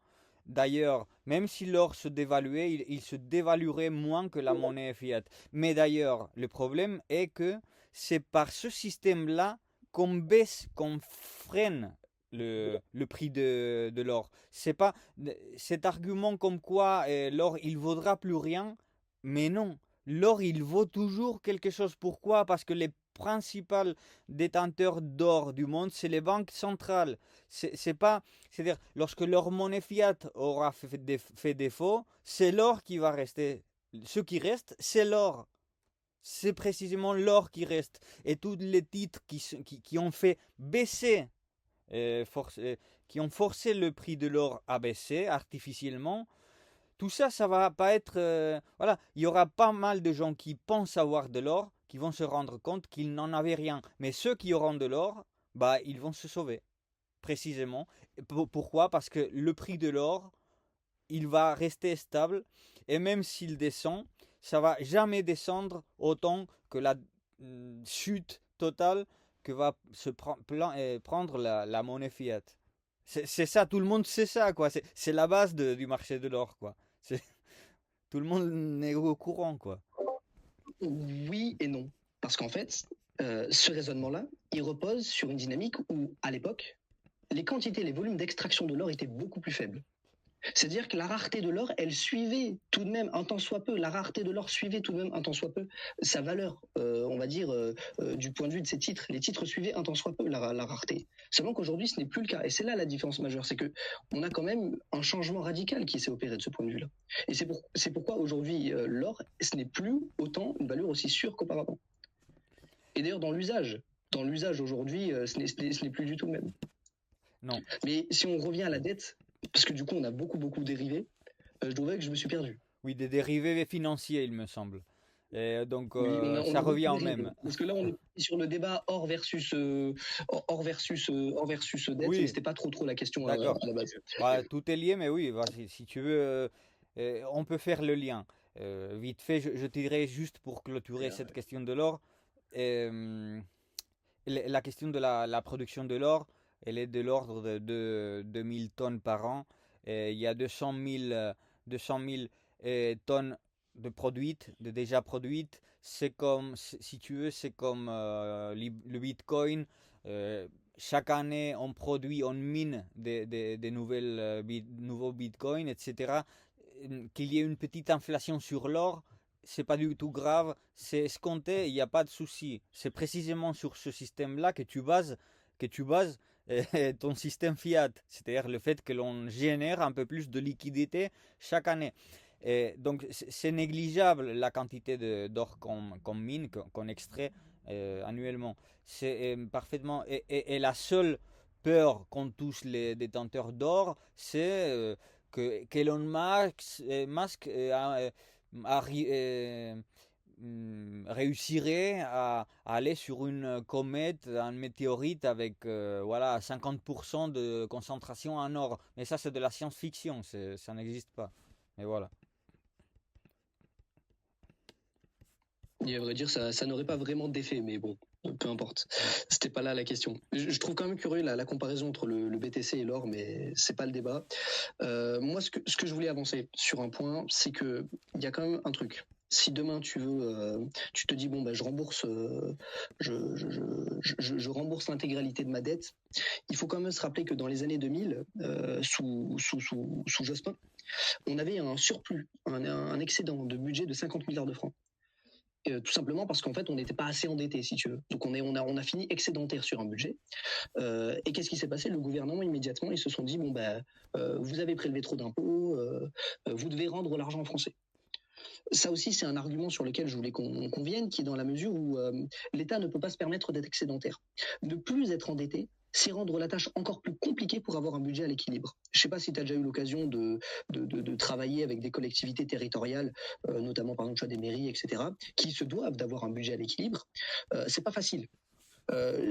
D'ailleurs, même si l'or se dévaluait, il se dévaluerait moins que la monnaie fiat. Mais d'ailleurs, le problème est que c'est par ce système-là qu'on freine le prix de l'or. C'est pas cet argument comme quoi l'or il vaudra plus rien, mais non. L'or il vaut toujours quelque chose. Pourquoi? Parce que les principaux détenteurs d'or du monde, c'est les banques centrales. C'est pas, c'est-à-dire, lorsque leur monnaie fiat aura fait défaut, c'est l'or qui va rester. Ce qui reste, c'est l'or. C'est précisément l'or qui reste. Et tous les titres qui ont fait baisser, qui ont forcé le prix de l'or à baisser artificiellement, tout ça, ça va pas être... voilà, il y aura pas mal de gens qui pensent avoir de l'or, qui vont se rendre compte qu'ils n'en avaient rien. Mais ceux qui auront de l'or, bah, ils vont se sauver. Précisément. Pourquoi? Parce que le prix de l'or, il va rester stable. Et même s'il descend, ça va jamais descendre autant que la chute totale que va se prendre la monnaie fiat. C'est ça, tout le monde sait ça, quoi. C'est la base du marché de l'or, quoi. Tout le monde est au courant, quoi. Oui et non. Parce qu'en fait, ce raisonnement-là, il repose sur une dynamique où, à l'époque, les quantités, les volumes d'extraction de l'or étaient beaucoup plus faibles. C'est-à-dire que la rareté de l'or, elle suivait tout de même un tant soit peu, la rareté de l'or suivait tout de même un tant soit peu sa valeur, on va dire, du point de vue de ses titres. Les titres suivaient un tant soit peu la rareté. Seulement qu'aujourd'hui, ce n'est plus le cas. Et c'est là la différence majeure, c'est que on a quand même un changement radical qui s'est opéré de ce point de vue-là. Et c'est pourquoi aujourd'hui, l'or, ce n'est plus autant une valeur aussi sûre qu'auparavant. Et d'ailleurs, dans l'usage aujourd'hui, ce n'est plus du tout le même. Non. Mais si on revient à la dette, parce que du coup on a beaucoup dérivé, je dois avouer que je me suis perdu. Oui, des dérivés financiers, il me semble. Et donc Oui, ça revient au même. Parce que là on est sur le débat or versus dette, Oui. mais c'était pas trop la question à la base. Bah, tout est lié, mais oui, bah, si tu veux, on peut faire le lien. Vite fait, je te dirais juste pour clôturer cette question de l'or, la question de la production de l'or, elle est de l'ordre de 2000 tonnes par an. Et il y a 200 000 tonnes déjà produites. C'est comme, si tu veux, c'est comme le Bitcoin. Chaque année, on mine des nouveaux Bitcoins, etc. Qu'il y ait une petite inflation sur l'or, c'est pas du tout grave, c'est escompté, il n'y a pas de souci. C'est précisément sur ce système-là que tu bases ton système fiat, c'est-à-dire le fait que l'on génère un peu plus de liquidité chaque année. Et donc c'est négligeable la quantité d'or qu'on mine, qu'on extrait annuellement. C'est parfaitement... Et la seule peur qu'ont tous les détenteurs d'or, c'est qu'Elon Musk réussirait à aller sur une comète, un météorite avec voilà, 50% de concentration en or. Mais ça, c'est de la science-fiction, ça n'existe pas. Mais voilà. Et à vrai dire, ça n'aurait pas vraiment d'effet, mais bon, peu importe. C'était pas là la question. Je trouve quand même curieux la comparaison entre le BTC et l'or, mais c'est pas le débat. Moi, ce que je voulais avancer sur un point, c'est que il y a quand même un truc. Si demain tu te dis bon bah je rembourse, je rembourse l'intégralité de ma dette, il faut quand même se rappeler que dans les années 2000, sous Jospin, on avait un surplus, un excédent de budget de 50 milliards de francs. Tout simplement parce qu'en fait on n'était pas assez endetté, si tu veux. Donc on a fini excédentaire sur un budget. Et qu'est-ce qui s'est passé? Le gouvernement immédiatement ils se sont dit bon bah vous avez prélevé trop d'impôts, vous devez rendre l'argent français. Ça aussi c'est un argument sur lequel je voulais qu'on vienne, qui est dans la mesure où l'État ne peut pas se permettre d'être excédentaire. Ne plus être endetté, c'est rendre la tâche encore plus compliquée pour avoir un budget à l'équilibre. Je ne sais pas si tu as déjà eu l'occasion de travailler avec des collectivités territoriales, notamment par exemple des mairies, etc., qui se doivent d'avoir un budget à l'équilibre. C'est pas facile.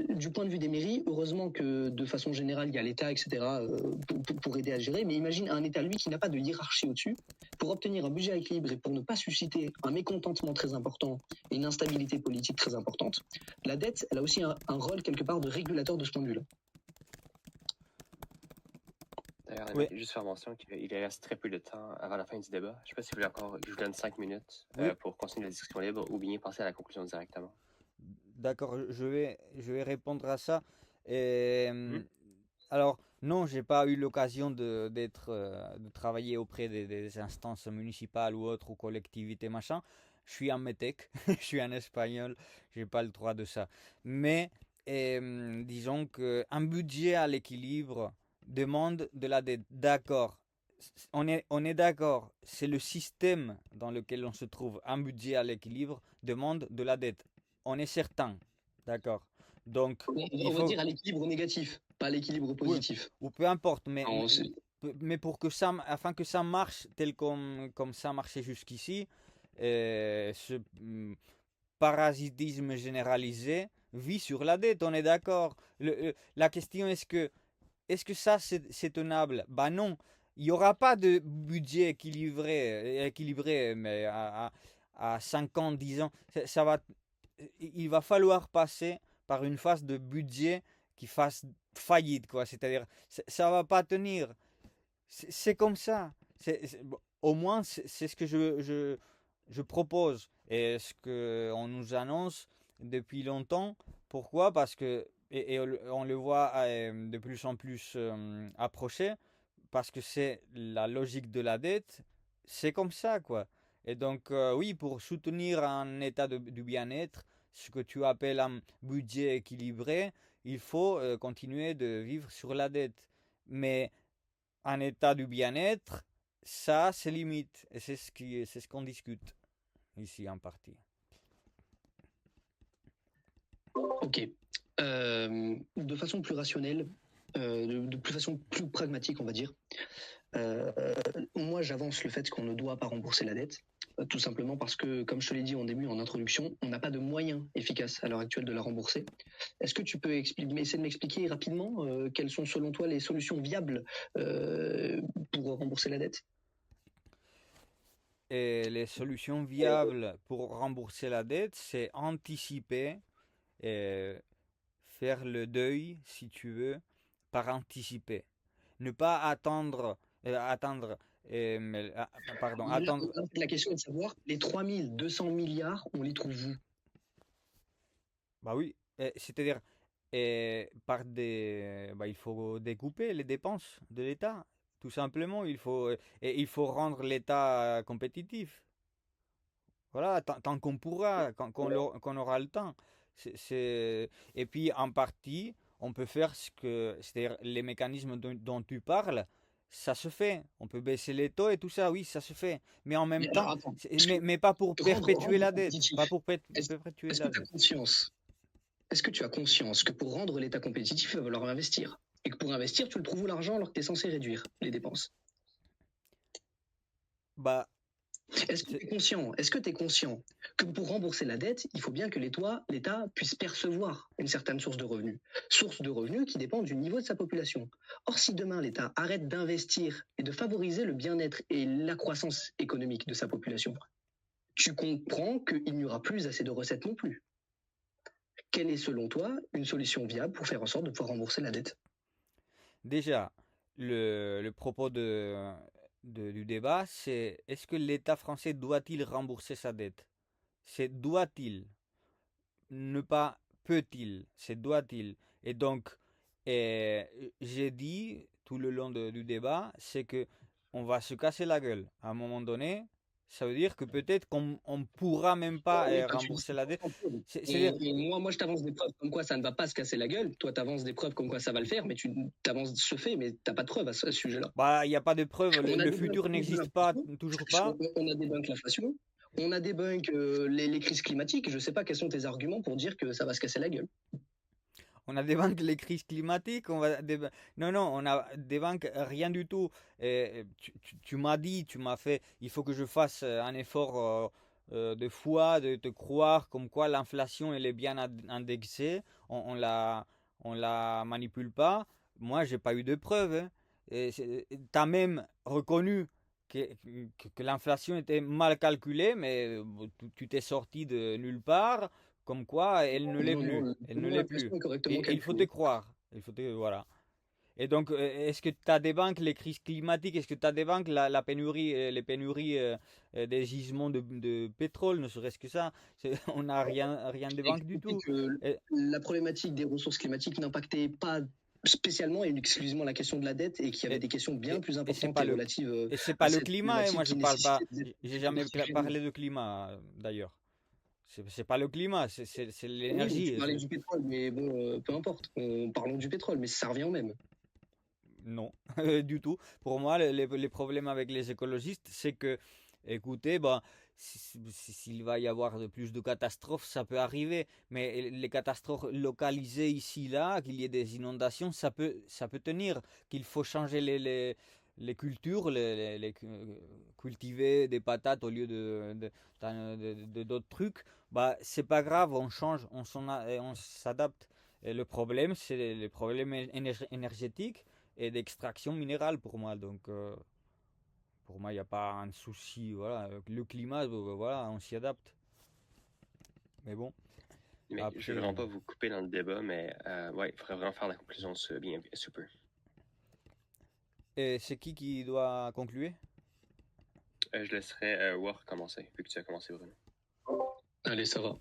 Du point de vue des mairies, heureusement que de façon générale, il y a l'État, etc., pour aider à gérer. Mais imagine un État, lui, qui n'a pas de hiérarchie au-dessus, pour obtenir un budget à l'équilibre et pour ne pas susciter un mécontentement très important et une instabilité politique très importante, la dette, elle a aussi un rôle quelque part de régulateur de ce point de vue-là. D'ailleurs, Oui. juste faire mention qu'il reste très peu de temps avant la fin du débat. Je ne sais pas si vous voulez encore que je vous donne 5 minutes Oui. pour continuer la discussion libre ou bien passer à la conclusion directement. D'accord, je vais répondre à ça. Alors, non, j'ai pas eu l'occasion de travailler auprès des instances municipales ou autres, ou collectivités, machin. Je suis un métèque, je suis un espagnol, j'ai pas le droit de ça. Mais disons qu'un budget à l'équilibre demande de la dette. D'accord, on est d'accord, c'est le système dans lequel on se trouve. Un budget à l'équilibre demande de la dette. On est certain, d'accord. Donc, on va dire à l'équilibre négatif, pas à l'équilibre positif. Oui, ou peu importe, mais, Non, mais pour que afin que ça marche tel comme ça marchait jusqu'ici, ce parasitisme généralisé vit sur la dette, on est d'accord. La question est-ce que ça c'est tenable? Bah non, il n'y aura pas de budget équilibré mais à 5 ans, 10 ans. Il va falloir passer par une phase de budget qui fasse faillite, quoi. C'est-à-dire, ça va pas tenir. C'est comme ça. Bon, au moins, c'est ce que je propose et ce qu'on nous annonce depuis longtemps. Pourquoi? Parce que, et on le voit de plus en plus approcher, parce que c'est la logique de la dette. C'est comme ça, quoi. Et donc, oui, pour soutenir un état du bien-être, ce que tu appelles un budget équilibré, il faut continuer de vivre sur la dette. Mais un état du bien-être, ça, c'est limite. Et c'est ce qu'on discute ici en partie. Ok. De façon plus rationnelle, de façon plus pragmatique, on va dire, moi j'avance le fait qu'on ne doit pas rembourser la dette, tout simplement parce que, comme je te l'ai dit en début, en introduction, on n'a pas de moyens efficaces à l'heure actuelle de la rembourser. Est-ce que tu peux essayer de m'expliquer rapidement quelles sont selon toi les solutions viables pour rembourser la dette? Et les solutions viables pour rembourser la dette, c'est anticiper et faire le deuil, si tu veux, par anticiper. Ne pas attendre, attendre. La question est de savoir, les 3200 milliards, on les trouve où? Bah oui, c'est-à-dire, il faut découper les dépenses de l'État, tout simplement. Il faut rendre l'État compétitif. Voilà, tant qu'on pourra, qu'on aura le temps. Et puis, en partie, on peut faire c'est-à-dire les mécanismes dont tu parles, ça se fait. On peut baisser les taux et tout ça, oui, ça se fait. Mais en même temps, mais pas pour perpétuer la dette. Pas pour perpétuer la dette. Est-ce que tu as conscience que pour rendre l'État compétitif, il va falloir investir? Et que pour investir, tu le trouves où l'argent alors que tu es censé réduire les dépenses? Bah, Est-ce que tu es conscient que pour rembourser la dette, il faut bien que l'État puisse percevoir une certaine source de revenus qui dépend du niveau de sa population. Or, si demain l'État arrête d'investir et de favoriser le bien-être et la croissance économique de sa population, tu comprends qu'il n'y aura plus assez de recettes non plus. Quelle est selon toi une solution viable pour faire en sorte de pouvoir rembourser la dette? Déjà, le propos du débat, c'est est-ce que l'État français doit-il rembourser sa dette? C'est doit-il, ne pas peut-il, c'est doit-il. Et donc, j'ai dit tout le long du débat, c'est que on va se casser la gueule. À un moment donné, ça veut dire que peut-être qu'on on pourra même pas Oui, toi, tu dis rembourser la dette. et moi, je t'avance des preuves comme quoi ça ne va pas se casser la gueule. Toi, tu avances des preuves comme quoi ça va le faire, mais tu t'avances ce fait, mais t'as pas de preuves à ce sujet-là. Bah, il n'y a pas de preuve, On a le des futur banques n'existe pas, l'inflation, toujours pas. on a des banques l'inflation, on a des banques les crises climatiques. Je sais pas quels sont tes arguments pour dire que ça va se casser la gueule. On a des banques les crises climatiques, non, non, on a des banques rien du tout. Et tu m'as dit, tu m'as fait, il faut que je fasse un effort de foi, de te croire comme quoi l'inflation elle est bien indexée, on la manipule pas. Moi, j'ai pas eu de preuves. Hein. T'as même reconnu que l'inflation était mal calculée, mais tu t'es sorti de nulle part. Comme quoi, elle ne l'est Non, plus. non, Elle ne l'est l'inflation plus. est correctement Et il faut te calculée. croire. Voilà. Et donc, est-ce que tu as des banques, les crises climatiques, est-ce que tu as des banques, la pénurie, les pénuries des gisements de pétrole, ne serait-ce que ça, on n'a rien des J'ai banques du expliqué tout. que Et, la problématique des ressources climatiques n'impactait pas spécialement et exclusivement la question de la dette et qu'il y avait et, des questions bien plus et c'est importantes pas et le, relatives et c'est à pas le cette climat, hein. problématique Moi, je qui parle pas, nécessitait d'être j'ai jamais oxygénée. parlé de climat, d'ailleurs. C'est pas le climat, c'est Oui, mais tu l'énergie. parlais du pétrole, mais bon, peu importe. Parlons du pétrole, mais ça revient au même. Non, du tout. Pour moi, les problèmes avec les écologistes, c'est que, écoutez, ben, s'il va y avoir de plus de catastrophes, ça peut arriver. Mais les catastrophes localisées ici, là, qu'il y ait des inondations, ça peut tenir. Qu'il faut changer les cultures, cultiver des patates au lieu d'autres trucs, bah, c'est pas grave, on change, on s'adapte. Et le problème, c'est les problèmes énergétiques et d'extraction minérale pour moi. Donc, pour moi, il n'y a pas un souci. Voilà. Le climat, voilà, on s'y adapte. Mais bon, Mais après. je ne veux vraiment pas vous couper dans le débat, mais ouais, il faudrait vraiment faire la conclusion bien super. Et c'est qui doit conclure? Je laisserai War commencer, vu que tu as commencé, Bruno. Allez, ça va.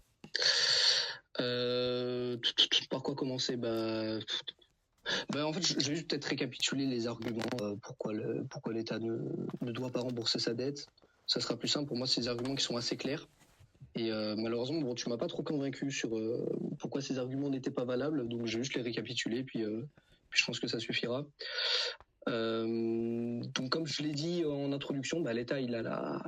Par quoi commencer? En fait, je vais juste peut-être récapituler les arguments pourquoi l'État ne doit pas rembourser sa dette. Ça sera plus simple pour moi, c'est des arguments qui sont assez clairs. Et malheureusement, bon, tu m'as pas trop convaincu sur pourquoi ces arguments n'étaient pas valables, donc je vais juste les récapituler, puis je pense que ça suffira. Donc comme je l'ai dit en introduction, l'État il a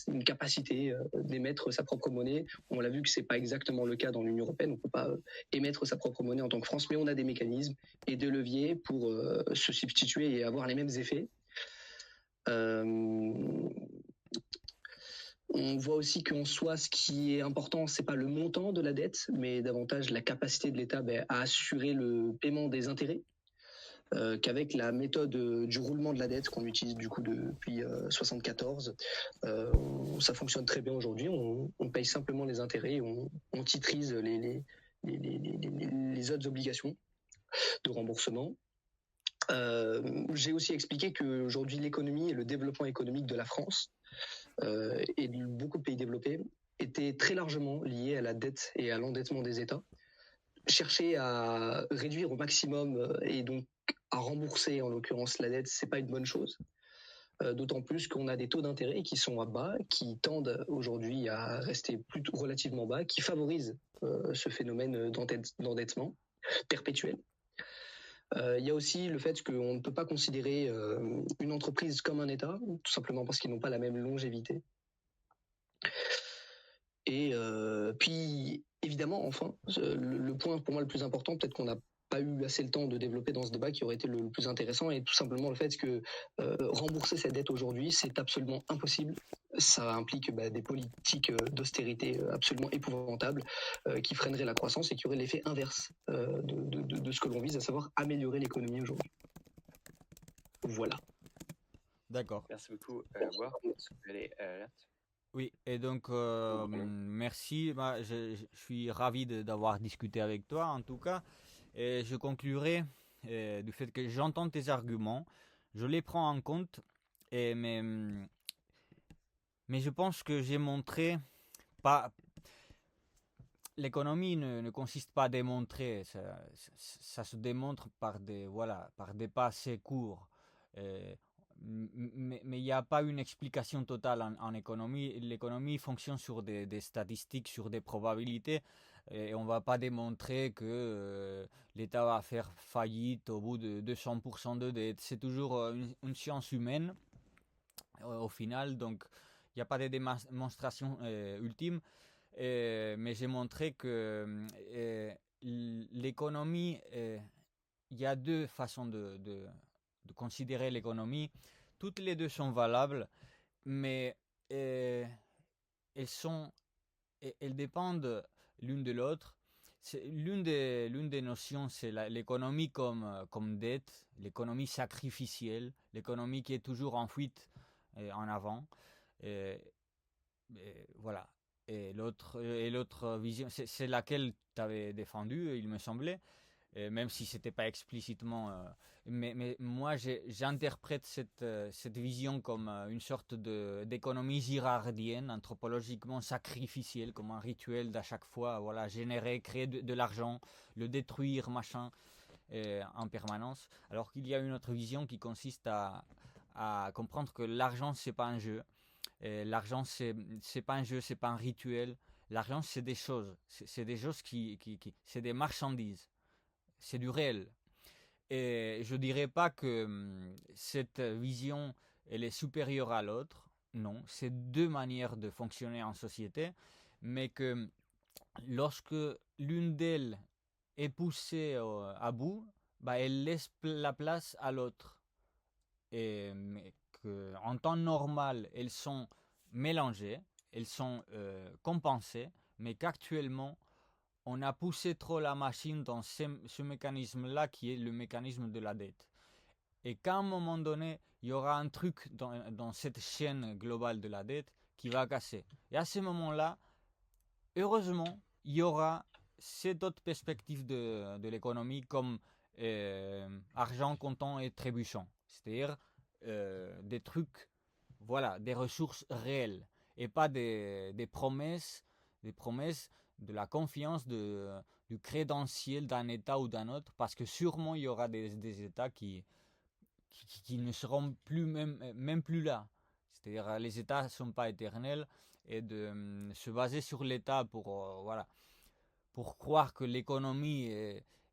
une capacité d'émettre sa propre monnaie. On l'a vu que c'est pas exactement le cas dans l'Union européenne. On peut pas émettre sa propre monnaie en tant que France, mais on a des mécanismes et des leviers pour se substituer et avoir les mêmes effets. On voit aussi qu'en soi, ce qui est important, c'est pas le montant de la dette, mais davantage la capacité de l'État à assurer le paiement des intérêts. Qu'avec la méthode du roulement de la dette qu'on utilise du coup depuis 1974, ça fonctionne très bien aujourd'hui. On paye simplement les intérêts, et on titrise les autres obligations de remboursement. J'ai aussi expliqué qu'aujourd'hui l'économie et le développement économique de la France et de beaucoup de pays développés étaient très largement liés à la dette et à l'endettement des États. Chercher à réduire au maximum et donc à rembourser en l'occurrence la dette, c'est pas une bonne chose. D'autant plus qu'on a des taux d'intérêt qui sont à bas, qui tendent aujourd'hui à rester plutôt relativement bas, qui favorisent ce phénomène d'endettement perpétuel. Il y a aussi le fait qu'on ne peut pas considérer une entreprise comme un État, tout simplement parce qu'ils n'ont pas la même longévité. Et puis, évidemment, enfin, le point pour moi le plus important, peut-être qu'on n'a pas eu assez le temps de développer dans ce débat qui aurait été le plus intéressant, et tout simplement le fait que rembourser cette dette aujourd'hui, c'est absolument impossible. Ça implique des politiques d'austérité absolument épouvantables qui freineraient la croissance et qui auraient l'effet inverse de ce que l'on vise, à savoir améliorer l'économie aujourd'hui. Voilà. D'accord. Merci beaucoup, War. Est-ce que vous allez, Oui, et donc merci. Je suis ravi d'avoir discuté avec toi en tout cas. Et je conclurai du fait que j'entends tes arguments, je les prends en compte, mais je pense que j'ai montré pas. L'économie ne consiste pas à démontrer, ça se démontre par des pas assez courts. Euh, mais il n'y a pas une explication totale en économie. L'économie fonctionne sur des statistiques, sur des probabilités. Et on ne va pas démontrer que l'État va faire faillite au bout de 200% de dette. C'est toujours une science humaine au final. Donc, il n'y a pas de démonstration ultime. Mais j'ai montré que l'économie, il y a deux façons de considérer l'économie. Toutes les deux sont valables, mais elles dépendent l'une de l'autre. L'une des notions, c'est l'économie comme dette, l'économie sacrificielle, l'économie qui est toujours en fuite en avant. Et voilà. Et l'autre vision, c'est laquelle tu avais défendue, il me semblait, même si c'était pas explicitement. Mais moi, j'interprète cette vision comme une sorte d'économie girardienne, anthropologiquement sacrificielle, comme un rituel d'à chaque fois, voilà, générer, créer de l'argent, le détruire, machin, en permanence. Alors qu'il y a une autre vision qui consiste à comprendre que l'argent, c'est pas un jeu. L'argent, c'est pas un jeu, c'est pas un rituel. L'argent, c'est des choses. C'est des choses c'est des marchandises. C'est du réel. Et je dirais pas que cette vision, elle est supérieure à l'autre. Non, c'est deux manières de fonctionner en société. Mais que lorsque l'une d'elles est poussée à bout, elle laisse la place à l'autre. Mais en temps normal, elles sont mélangées, elles sont compensées, mais qu'actuellement, on a poussé trop la machine dans ce mécanisme-là qui est le mécanisme de la dette. Et qu'à un moment donné, il y aura un truc dans cette chaîne globale de la dette qui va casser. Et à ce moment-là, heureusement, il y aura cette autre perspective de l'économie comme argent comptant et trébuchant. C'est-à-dire des trucs, voilà, des ressources réelles et pas des promesses, de la confiance, du crédentiel d'un État ou d'un autre, parce que sûrement il y aura des États qui ne seront plus même plus là. C'est-à-dire les États ne sont pas éternels et de se baser sur l'État pour croire que l'économie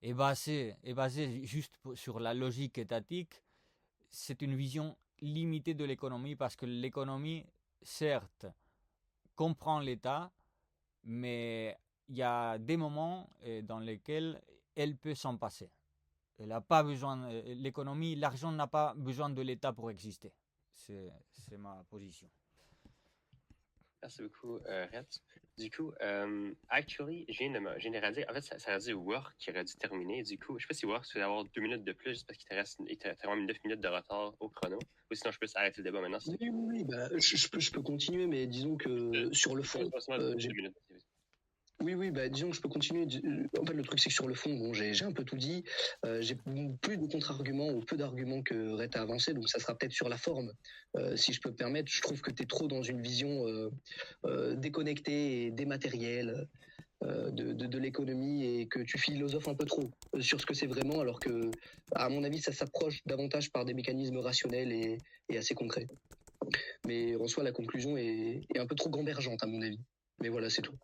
est basée juste sur la logique étatique, c'est une vision limitée de l'économie parce que l'économie, certes, comprend l'État, mais il y a des moments dans lesquels elle peut s'en passer. Elle n'a pas besoin, l'économie, l'argent n'a pas besoin de l'État pour exister. C'est ma position. Merci beaucoup, Red. Du coup, actually, je viens de me généraliser. En fait, ça aurait dû Work qui aurait dû terminer. Du coup, je sais pas si Work, tu vas avoir 2 minutes de plus juste parce qu'il te reste vraiment 9 minutes de retard au chrono. Ou sinon, je peux arrêter le débat maintenant. Oui, je peux continuer, mais disons que sur le fond, j'ai 2 minutes. Oui, disons que je peux continuer. En fait, le truc, c'est que sur le fond, bon, j'ai un peu tout dit. J'ai plus de contre-arguments ou peu d'arguments que Red a avancé, donc ça sera peut-être sur la forme, si je peux me permettre. Je trouve que tu es trop dans une vision déconnectée et dématérielle de l'économie et que tu philosophes un peu trop sur ce que c'est vraiment, alors que, à mon avis, ça s'approche davantage par des mécanismes rationnels et assez concrets. Mais en soi, la conclusion est un peu trop gambergeante, à mon avis. Mais voilà, c'est tout.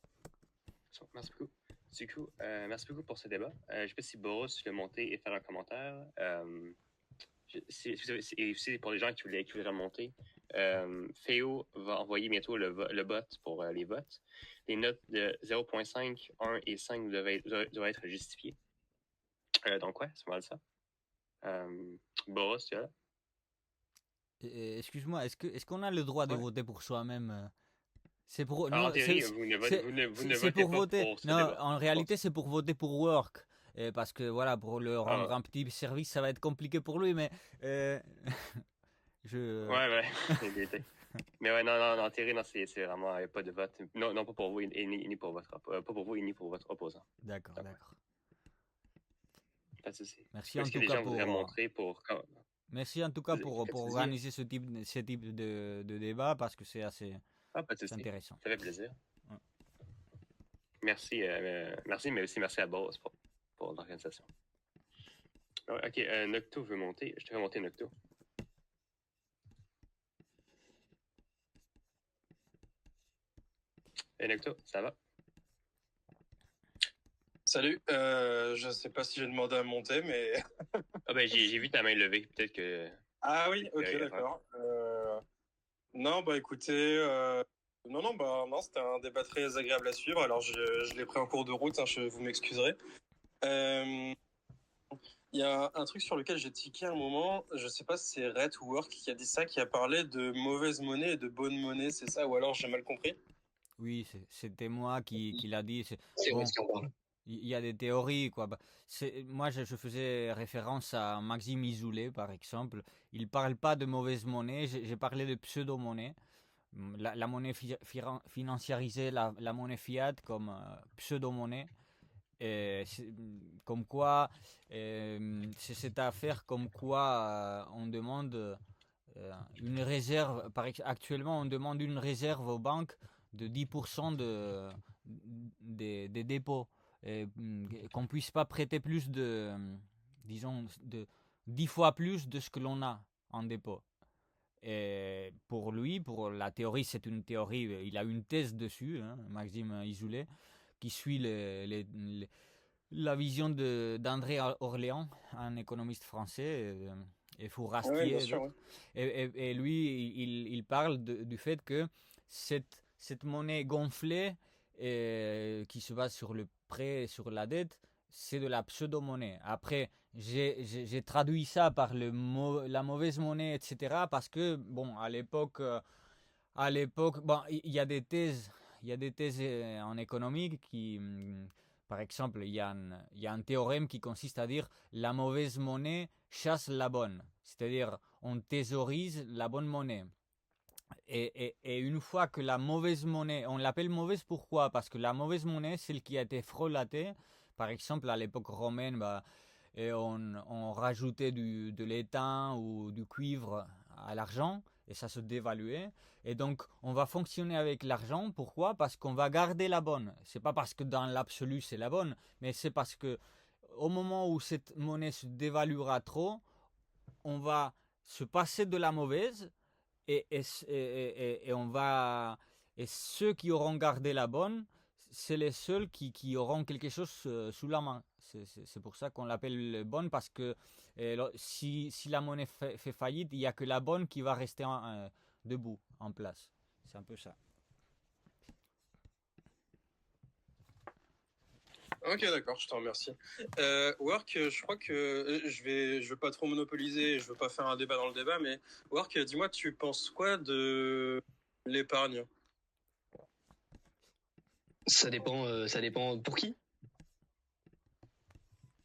Merci beaucoup. Du coup, merci beaucoup pour ce débat. Je ne sais pas si Boros veut monter et faire un commentaire. Et aussi pour les gens qui voudraient monter, Féo va envoyer bientôt le bot pour les votes. Les notes de 0.5, 1 et 5 doivent être justifiées. Donc, ouais, c'est mal ça. Boris, tu es là? Excuse-moi, est-ce qu'on a le droit de Ouais. voter pour soi-même? C'est pour Alors, en non, théorie, vous ne c'est votez pour pas voter. pour ce Non, débat. en réalité, c'est pour voter pour Work. Parce que voilà, pour le rendre Ah, un petit service, ça va être compliqué pour lui, mais je. ouais, il était. Mais ouais, non, en théorie, non, c'est vraiment pas de vote. Non, pas pour vous, ni pour votre, pas pour vous, ni pour votre opposant. D'accord, Ouais. d'accord. Pas de souci. Merci en Est-ce que tout les cas gens voudraient montrer pour. Merci en tout cas Pas de pour souci. organiser ce type de débat parce que c'est assez Ah, pas de souci. intéressant. Ça fait plaisir. Ouais. Merci, mais aussi merci à Boris pour l'organisation. Ouais, ok, Nocto veut monter. Je te fais monter Nocto. Et Nocto, ça va? Salut, je sais pas si j'ai demandé à monter, mais... Ah ben, j'ai vu ta main levée. Peut-être que... Ah oui, ok, d'accord. Non, bah écoutez... Non, c'était un débat très agréable à suivre. Alors, je l'ai pris en cours de route, hein, vous m'excuserez. Il y a un truc sur lequel j'ai tiqué un moment, je sais pas si c'est Red ou Work qui a dit ça, qui a parlé de mauvaise monnaie et de bonne monnaie, c'est ça? Ou alors j'ai mal compris? Oui, c'était moi qui l'a dit. C'est Bon, vrai ce qu'on parle. il y a des théories, quoi. Moi, je faisais référence à Maxime Isoulé, par exemple. Il parle pas de mauvaise monnaie, j'ai parlé de pseudo-monnaie. La monnaie financiarisée, la monnaie fiat comme pseudo-monnaie. Comme quoi, c'est cette affaire comme quoi on demande une réserve. Actuellement, on demande une réserve aux banques de 10% des dépôts. Qu'on puisse pas prêter plus disons, de 10 fois plus de ce que l'on a en dépôt. Et pour lui, pour la théorie, c'est une théorie, il a une thèse dessus, hein, Maxime Isoulé, qui suit la vision d'André Orléans, un économiste français, et Fourastier. Ouais, bien sûr, ouais. Et lui, il parle du fait que cette monnaie gonflée, qui se base sur le prêt et sur la dette, c'est de la pseudo-monnaie. Après, j'ai traduit ça par la mauvaise monnaie, etc. Parce que, bon, à l'époque, bon, il y a des thèses, en économie qui, par exemple, il y a un théorème qui consiste à dire la mauvaise monnaie chasse la bonne. C'est-à-dire, on thésaurise la bonne monnaie. Et une fois que la mauvaise monnaie, on l'appelle mauvaise pourquoi? Parce que la mauvaise monnaie, celle qui a été frelatée, par exemple à l'époque romaine, et on rajoutait de l'étain ou du cuivre à l'argent et ça se dévaluait. Et donc on va fonctionner avec l'argent. Pourquoi? Parce qu'on va garder la bonne. C'est pas parce que dans l'absolu c'est la bonne, mais c'est parce que au moment où cette monnaie se dévaluera trop, on va se passer de la mauvaise et on va et ceux qui auront gardé la bonne, c'est les seuls qui auront quelque chose sous la main. C'est pour ça qu'on l'appelle bonne parce que si la monnaie fait faillite, il n'y a que la bonne qui va rester debout, en place. C'est un peu ça. Ok, d'accord, je te remercie. Work, je crois que je vais pas trop monopoliser, je veux pas faire un débat dans le débat, mais Work, dis-moi, tu penses quoi de l'épargne? Ça dépend pour qui.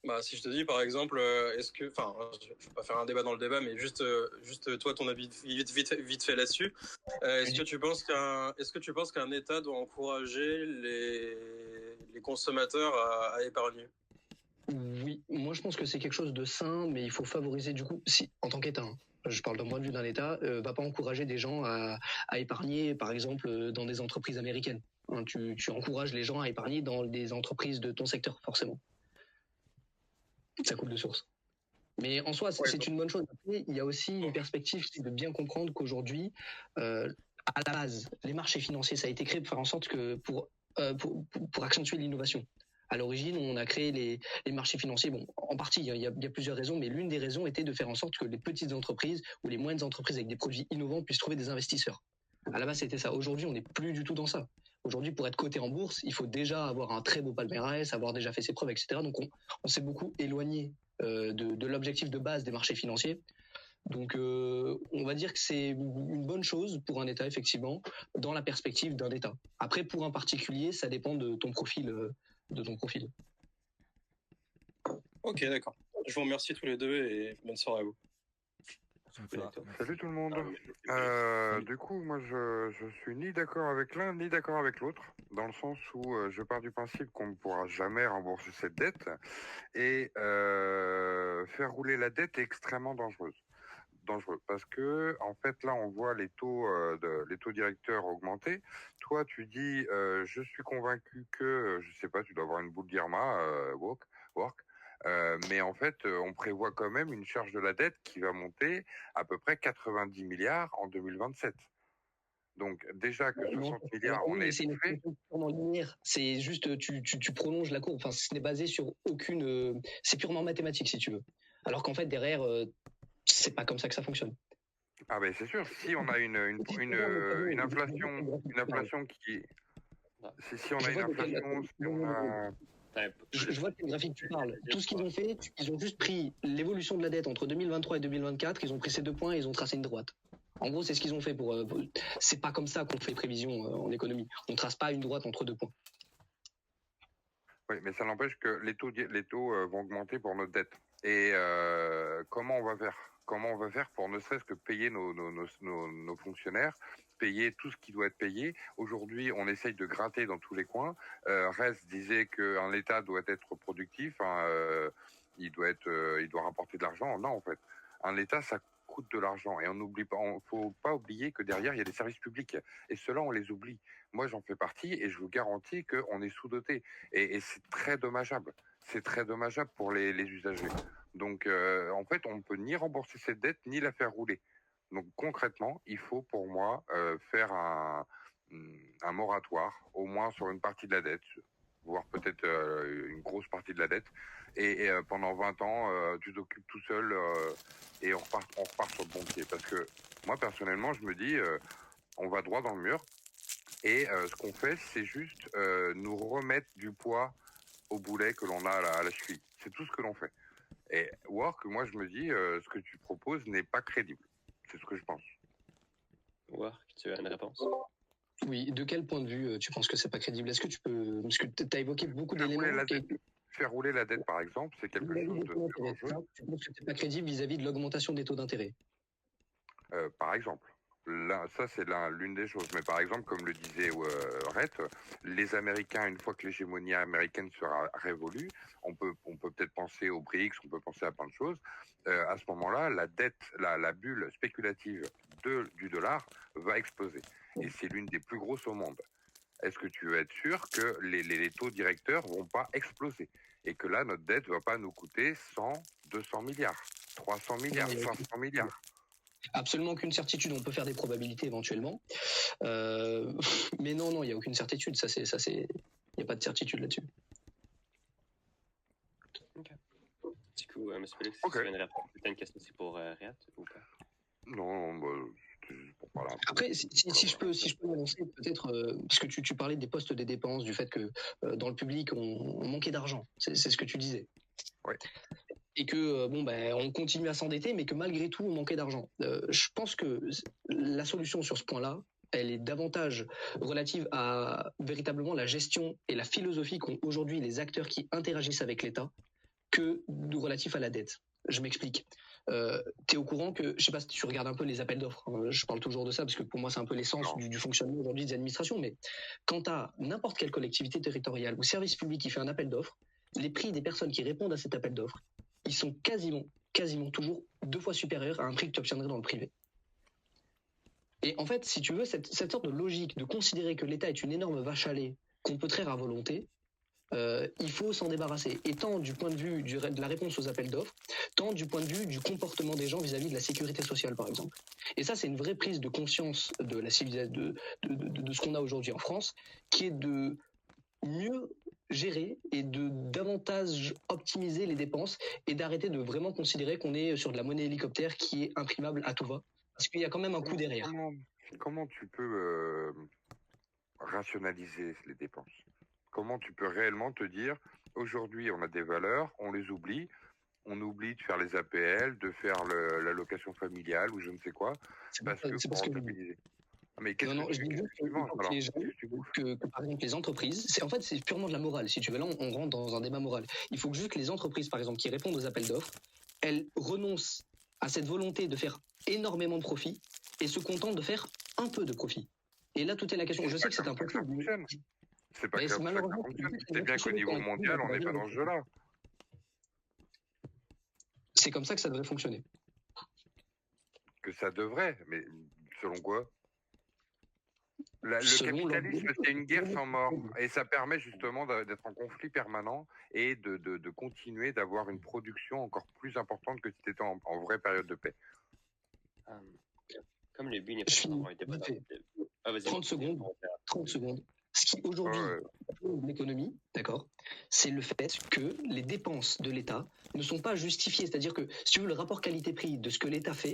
Bah, si je te dis, par exemple, est-ce que, enfin, je vais pas faire un débat dans le débat, mais juste toi, ton avis vite fait là-dessus. Est-ce que tu penses qu'un État doit encourager les consommateurs à épargner? Oui, moi je pense que c'est quelque chose de sain, mais il faut favoriser du coup, si en tant qu'État, hein, je parle d'un point de vue d'un État, va pas encourager des gens à épargner, par exemple, dans des entreprises américaines. Hein, tu encourages les gens à épargner dans des entreprises de ton secteur, forcément. Ça coule de source. Mais en soi, c'est une bonne chose. Après, il y a aussi une perspective, c'est de bien comprendre qu'aujourd'hui, à la base, les marchés financiers, ça a été créé pour faire en sorte que pour accentuer l'innovation. À l'origine, on a créé les marchés financiers. Bon, en partie, il y a plusieurs raisons, mais l'une des raisons était de faire en sorte que les petites entreprises ou les moyennes entreprises avec des produits innovants puissent trouver des investisseurs. À la base, c'était ça. Aujourd'hui, on n'est plus du tout dans ça. Aujourd'hui, pour être coté en bourse, il faut déjà avoir un très beau palmarès, avoir déjà fait ses preuves, etc. Donc on s'est beaucoup éloigné de l'objectif de base des marchés financiers. Donc on va dire que c'est une bonne chose pour un État, effectivement, dans la perspective d'un État. Après, pour un particulier, ça dépend de ton profil. Ok, d'accord. Je vous remercie tous les deux et bonne soirée à vous. Salut tout le monde. Du coup, moi, je suis ni d'accord avec l'un ni d'accord avec l'autre, dans le sens où je pars du principe qu'on ne pourra jamais rembourser cette dette et faire rouler la dette est extrêmement dangereux parce que en fait là on voit les taux directeurs augmenter. Toi tu dis je suis convaincu que je sais pas, tu dois avoir une boule d'Irma work. Mais en fait, on prévoit quand même une charge de la dette qui va monter à peu près 90 milliards en 2027. Donc déjà que 60 milliards, on est fait. Purement linéaire. C'est juste, tu prolonges la courbe. Enfin, ce n'est basé sur aucune. C'est purement mathématique, si tu veux. Alors qu'en fait, derrière, c'est pas comme ça que ça fonctionne. Ah ben c'est sûr. Si on a une inflation qui, si on a une inflation, si on a je vois quel graphique tu parles. Tout ce qu'ils ont fait, ils ont juste pris l'évolution de la dette entre 2023 et 2024, ils ont pris ces 2 points et ils ont tracé une droite. En gros, c'est ce qu'ils ont fait c'est pas comme ça qu'on fait prévision en économie. On trace pas une droite entre 2 points. Oui, mais ça n'empêche que les taux vont augmenter pour notre dette. Et comment on va faire pour ne serait-ce que payer nos fonctionnaires, payer tout ce qui doit être payé. Aujourd'hui, on essaye de gratter dans tous les coins. Rez disait qu'un État doit être productif, il doit rapporter de l'argent. Non, en fait, un État, ça coûte de l'argent. Et faut pas oublier que derrière, il y a des services publics. Et ceux-là, on les oublie. Moi, j'en fais partie et je vous garantis qu'on est sous-doté. Et c'est très dommageable. C'est très dommageable pour les usagers. Donc, en fait, on ne peut ni rembourser cette dette, ni la faire rouler. Donc, concrètement, il faut, pour moi, faire un moratoire, au moins sur une partie de la dette, voire peut-être une grosse partie de la dette. Et pendant 20 ans, tu t'occupes tout seul et on repart sur le bon pied. Parce que moi, personnellement, je me dis, on va droit dans le mur. Et ce qu'on fait, c'est juste nous remettre du poids au boulet que l'on a à la cheville. C'est tout ce que l'on fait. Et Work, moi je me dis, ce que tu proposes n'est pas crédible. C'est ce que je pense. Work, tu as une réponse? Oui, de quel point de vue tu penses que c'est pas crédible? Est-ce que tu peux... Parce que tu as évoqué beaucoup d'éléments... Faire rouler la dette, par exemple, c'est quelque chose de dangereux. Tu penses que c'est pas crédible vis-à-vis de l'augmentation des taux d'intérêt? Par exemple. Là, ça, c'est l'une des choses. Mais par exemple, comme le disait Rhett, les Américains, une fois que l'hégémonie américaine sera révolue, on peut peut-être penser aux BRICS, on peut penser à plein de choses. À ce moment-là, la dette, la bulle spéculative du dollar va exploser. Et c'est l'une des plus grosses au monde. Est-ce que tu veux être sûr que les taux directeurs vont pas exploser et que là, notre dette va pas nous coûter 100, 200 milliards, 300 milliards, 500 milliards? Absolument aucune certitude. On peut faire des probabilités éventuellement, mais non, il y a aucune certitude. Il n'y a pas de certitude là-dessus. Ok. Du coup, M. Félix, okay. Tu as une question aussi pour Riat ou pas? Non, pour parler un peu. Après, si je peux m'annoncer peut-être, parce que tu parlais des postes des dépenses, du fait que dans le public on manquait d'argent. C'est ce que tu disais. Oui. Et que on continue à s'endetter, mais que malgré tout on manquait d'argent. Je pense que la solution sur ce point-là, elle est davantage relative à véritablement la gestion et la philosophie qu'ont aujourd'hui les acteurs qui interagissent avec l'État que relatif à la dette. Je m'explique. T'es au courant que, je sais pas si tu regardes un peu les appels d'offres, hein, je parle toujours de ça parce que pour moi c'est un peu l'essence du fonctionnement aujourd'hui des administrations, mais quand t'as n'importe quelle collectivité territoriale ou service public qui fait un appel d'offres, les prix des personnes qui répondent à cet appel d'offres, ils sont quasiment toujours 2 fois supérieurs à un prix que tu obtiendrais dans le privé. Et en fait, si tu veux, cette sorte de logique de considérer que l'État est une énorme vache à lait qu'on peut traire à volonté, il faut s'en débarrasser. Et tant du point de vue de la réponse aux appels d'offres, tant du point de vue du comportement des gens vis-à-vis de la sécurité sociale, par exemple. Et ça, c'est une vraie prise de conscience de la civilisation, de ce qu'on a aujourd'hui en France, qui est de mieux gérer et de davantage optimiser les dépenses et d'arrêter de vraiment considérer qu'on est sur de la monnaie hélicoptère qui est imprimable à tout va. Parce qu'il y a quand même un coût derrière. Comment tu peux rationaliser les dépenses? Comment tu peux réellement te dire, aujourd'hui, on a des valeurs, on les oublie, on oublie de faire les APL, de faire l'allocation familiale ou je ne sais quoi, parce que pour rentabiliser. Mais qu'est-ce Non, que je dis juste tu manges alors? les gens, que par exemple les entreprises, c'est purement de la morale, si tu veux. Là, on rentre dans un débat moral. Il faut que juste que les entreprises, par exemple, qui répondent aux appels d'offres, elles renoncent à cette volonté de faire énormément de profit et se contentent de faire un peu de profit. Et là, tout est la question. Je sais que c'est un peu plus. C'est pas comme ça que ça fonctionne. C'est bien qu'au niveau mondial, on n'est pas dans ce jeu-là. C'est comme ça que ça devrait fonctionner. Que ça devrait, mais selon quoi? Le capitalisme, c'est une guerre sans mort, et ça permet justement d'être en conflit permanent et de continuer d'avoir une production encore plus importante que si tu étais en vraie période de paix. Comme le but n'est pas d'avoir un débat. 30 secondes. 30 secondes. Ce qui aujourd'hui l'économie, d'accord, c'est le fait que les dépenses de l'État ne sont pas justifiées. C'est-à-dire que, si tu veux, le rapport qualité-prix de ce que l'État fait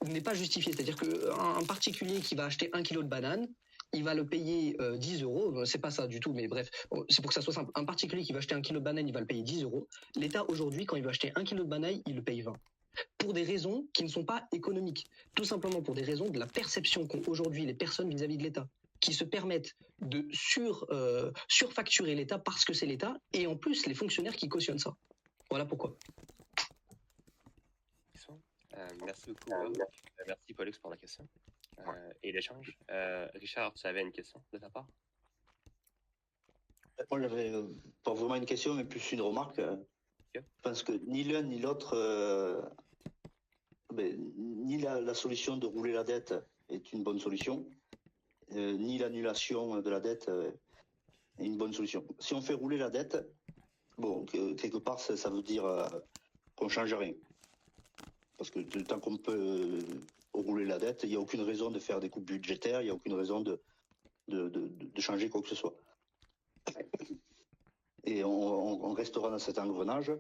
n'est pas justifié. C'est-à-dire qu'un particulier qui va acheter 1 kilo de banane, il va le payer 10 euros. C'est pas ça du tout, mais bref, c'est pour que ça soit simple. Un particulier qui va acheter 1 kilo de banane, il va le payer 10 euros. L'État, aujourd'hui, quand il va acheter 1 kilo de banane, il le paye 20. Pour des raisons qui ne sont pas économiques. Tout simplement pour des raisons de la perception qu'ont aujourd'hui les personnes vis-à-vis de l'État, qui se permettent de surfacturer l'État parce que c'est l'État, et en plus les fonctionnaires qui cautionnent ça. Voilà pourquoi. Merci beaucoup. Merci Pollux pour la question et l'échange. Richard, tu avais une question de ta part? Moi, j'avais pas vraiment une question, mais plus une remarque. Je pense que ni l'un ni l'autre, ni la solution de rouler la dette est une bonne solution, ni l'annulation de la dette est une bonne solution. Si on fait rouler la dette, bon, quelque part, ça veut dire qu'on change rien. Parce que tant qu'on peut rouler la dette, il n'y a aucune raison de faire des coupes budgétaires, il n'y a aucune raison de changer quoi que ce soit. Et on restera dans cet engrenage.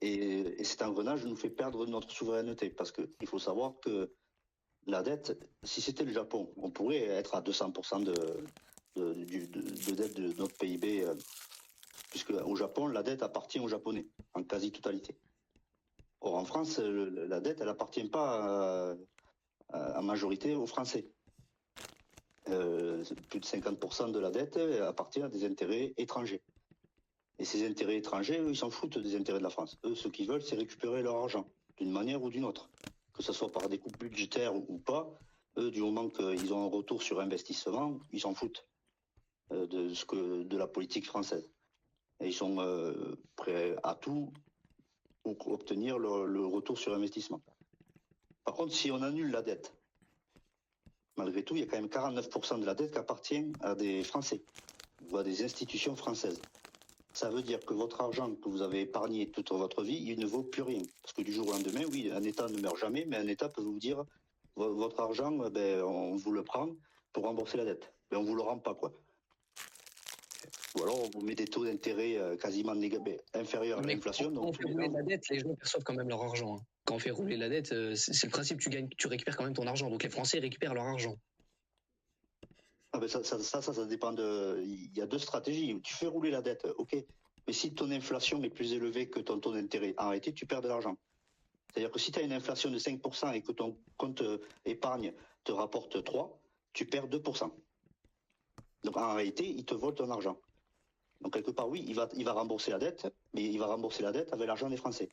Et cet engrenage nous fait perdre notre souveraineté. Parce qu'il faut savoir que la dette, si c'était le Japon, on pourrait être à 200% de dette de notre PIB. Puisque au Japon, la dette appartient aux Japonais, en quasi-totalité. Or, en France, la dette, elle n'appartient pas en majorité aux Français. Plus de 50% de la dette appartient à des intérêts étrangers. Et ces intérêts étrangers, eux, ils s'en foutent des intérêts de la France. Eux, ce qu'ils veulent, c'est récupérer leur argent, d'une manière ou d'une autre. Que ce soit par des coupes budgétaires ou pas, eux, du moment qu'ils ont un retour sur investissement, ils s'en foutent de la politique française. Et ils sont prêts à tout pour obtenir le retour sur investissement. Par contre, si on annule la dette, malgré tout, il y a quand même 49% de la dette qui appartient à des Français ou à des institutions françaises. Ça veut dire que votre argent que vous avez épargné toute votre vie, il ne vaut plus rien. Parce que du jour au lendemain, oui, un État ne meurt jamais, mais un État peut vous dire, votre argent, on vous le prend pour rembourser la dette. Mais on vous le rend pas, quoi. Ou alors on vous met des taux d'intérêt quasiment inférieurs à l'inflation. Quand on fait rouler la dette, les gens perçoivent quand même leur argent. Quand on fait rouler la dette, c'est le principe, tu récupères quand même ton argent. Donc les Français récupèrent leur argent. Ah ben ça dépend il y a deux stratégies. Tu fais rouler la dette, ok. Mais si ton inflation est plus élevée que ton taux d'intérêt, en réalité, tu perds de l'argent. C'est-à-dire que si tu as une inflation de 5% et que ton compte épargne te rapporte 3, tu perds 2%. Donc en réalité, il te vole ton argent. Donc quelque part, oui, il va rembourser la dette, mais il va rembourser la dette avec l'argent des Français.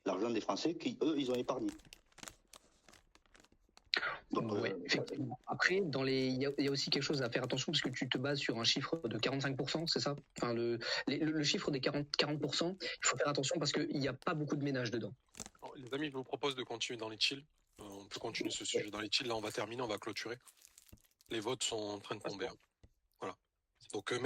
L'argent des Français qui, eux, ils ont épargné. Donc, oui, effectivement. Après, il y a aussi quelque chose à faire attention parce que tu te bases sur un chiffre de 45%, c'est ça? Enfin, le chiffre des 40%, il faut faire attention parce qu'il n'y a pas beaucoup de ménages dedans. Alors, les amis, je vous propose de continuer dans les chills. On peut continuer ce sujet dans les chills. Là, on va terminer, on va clôturer. Les votes sont en train de tomber. Voilà. Donc, merci.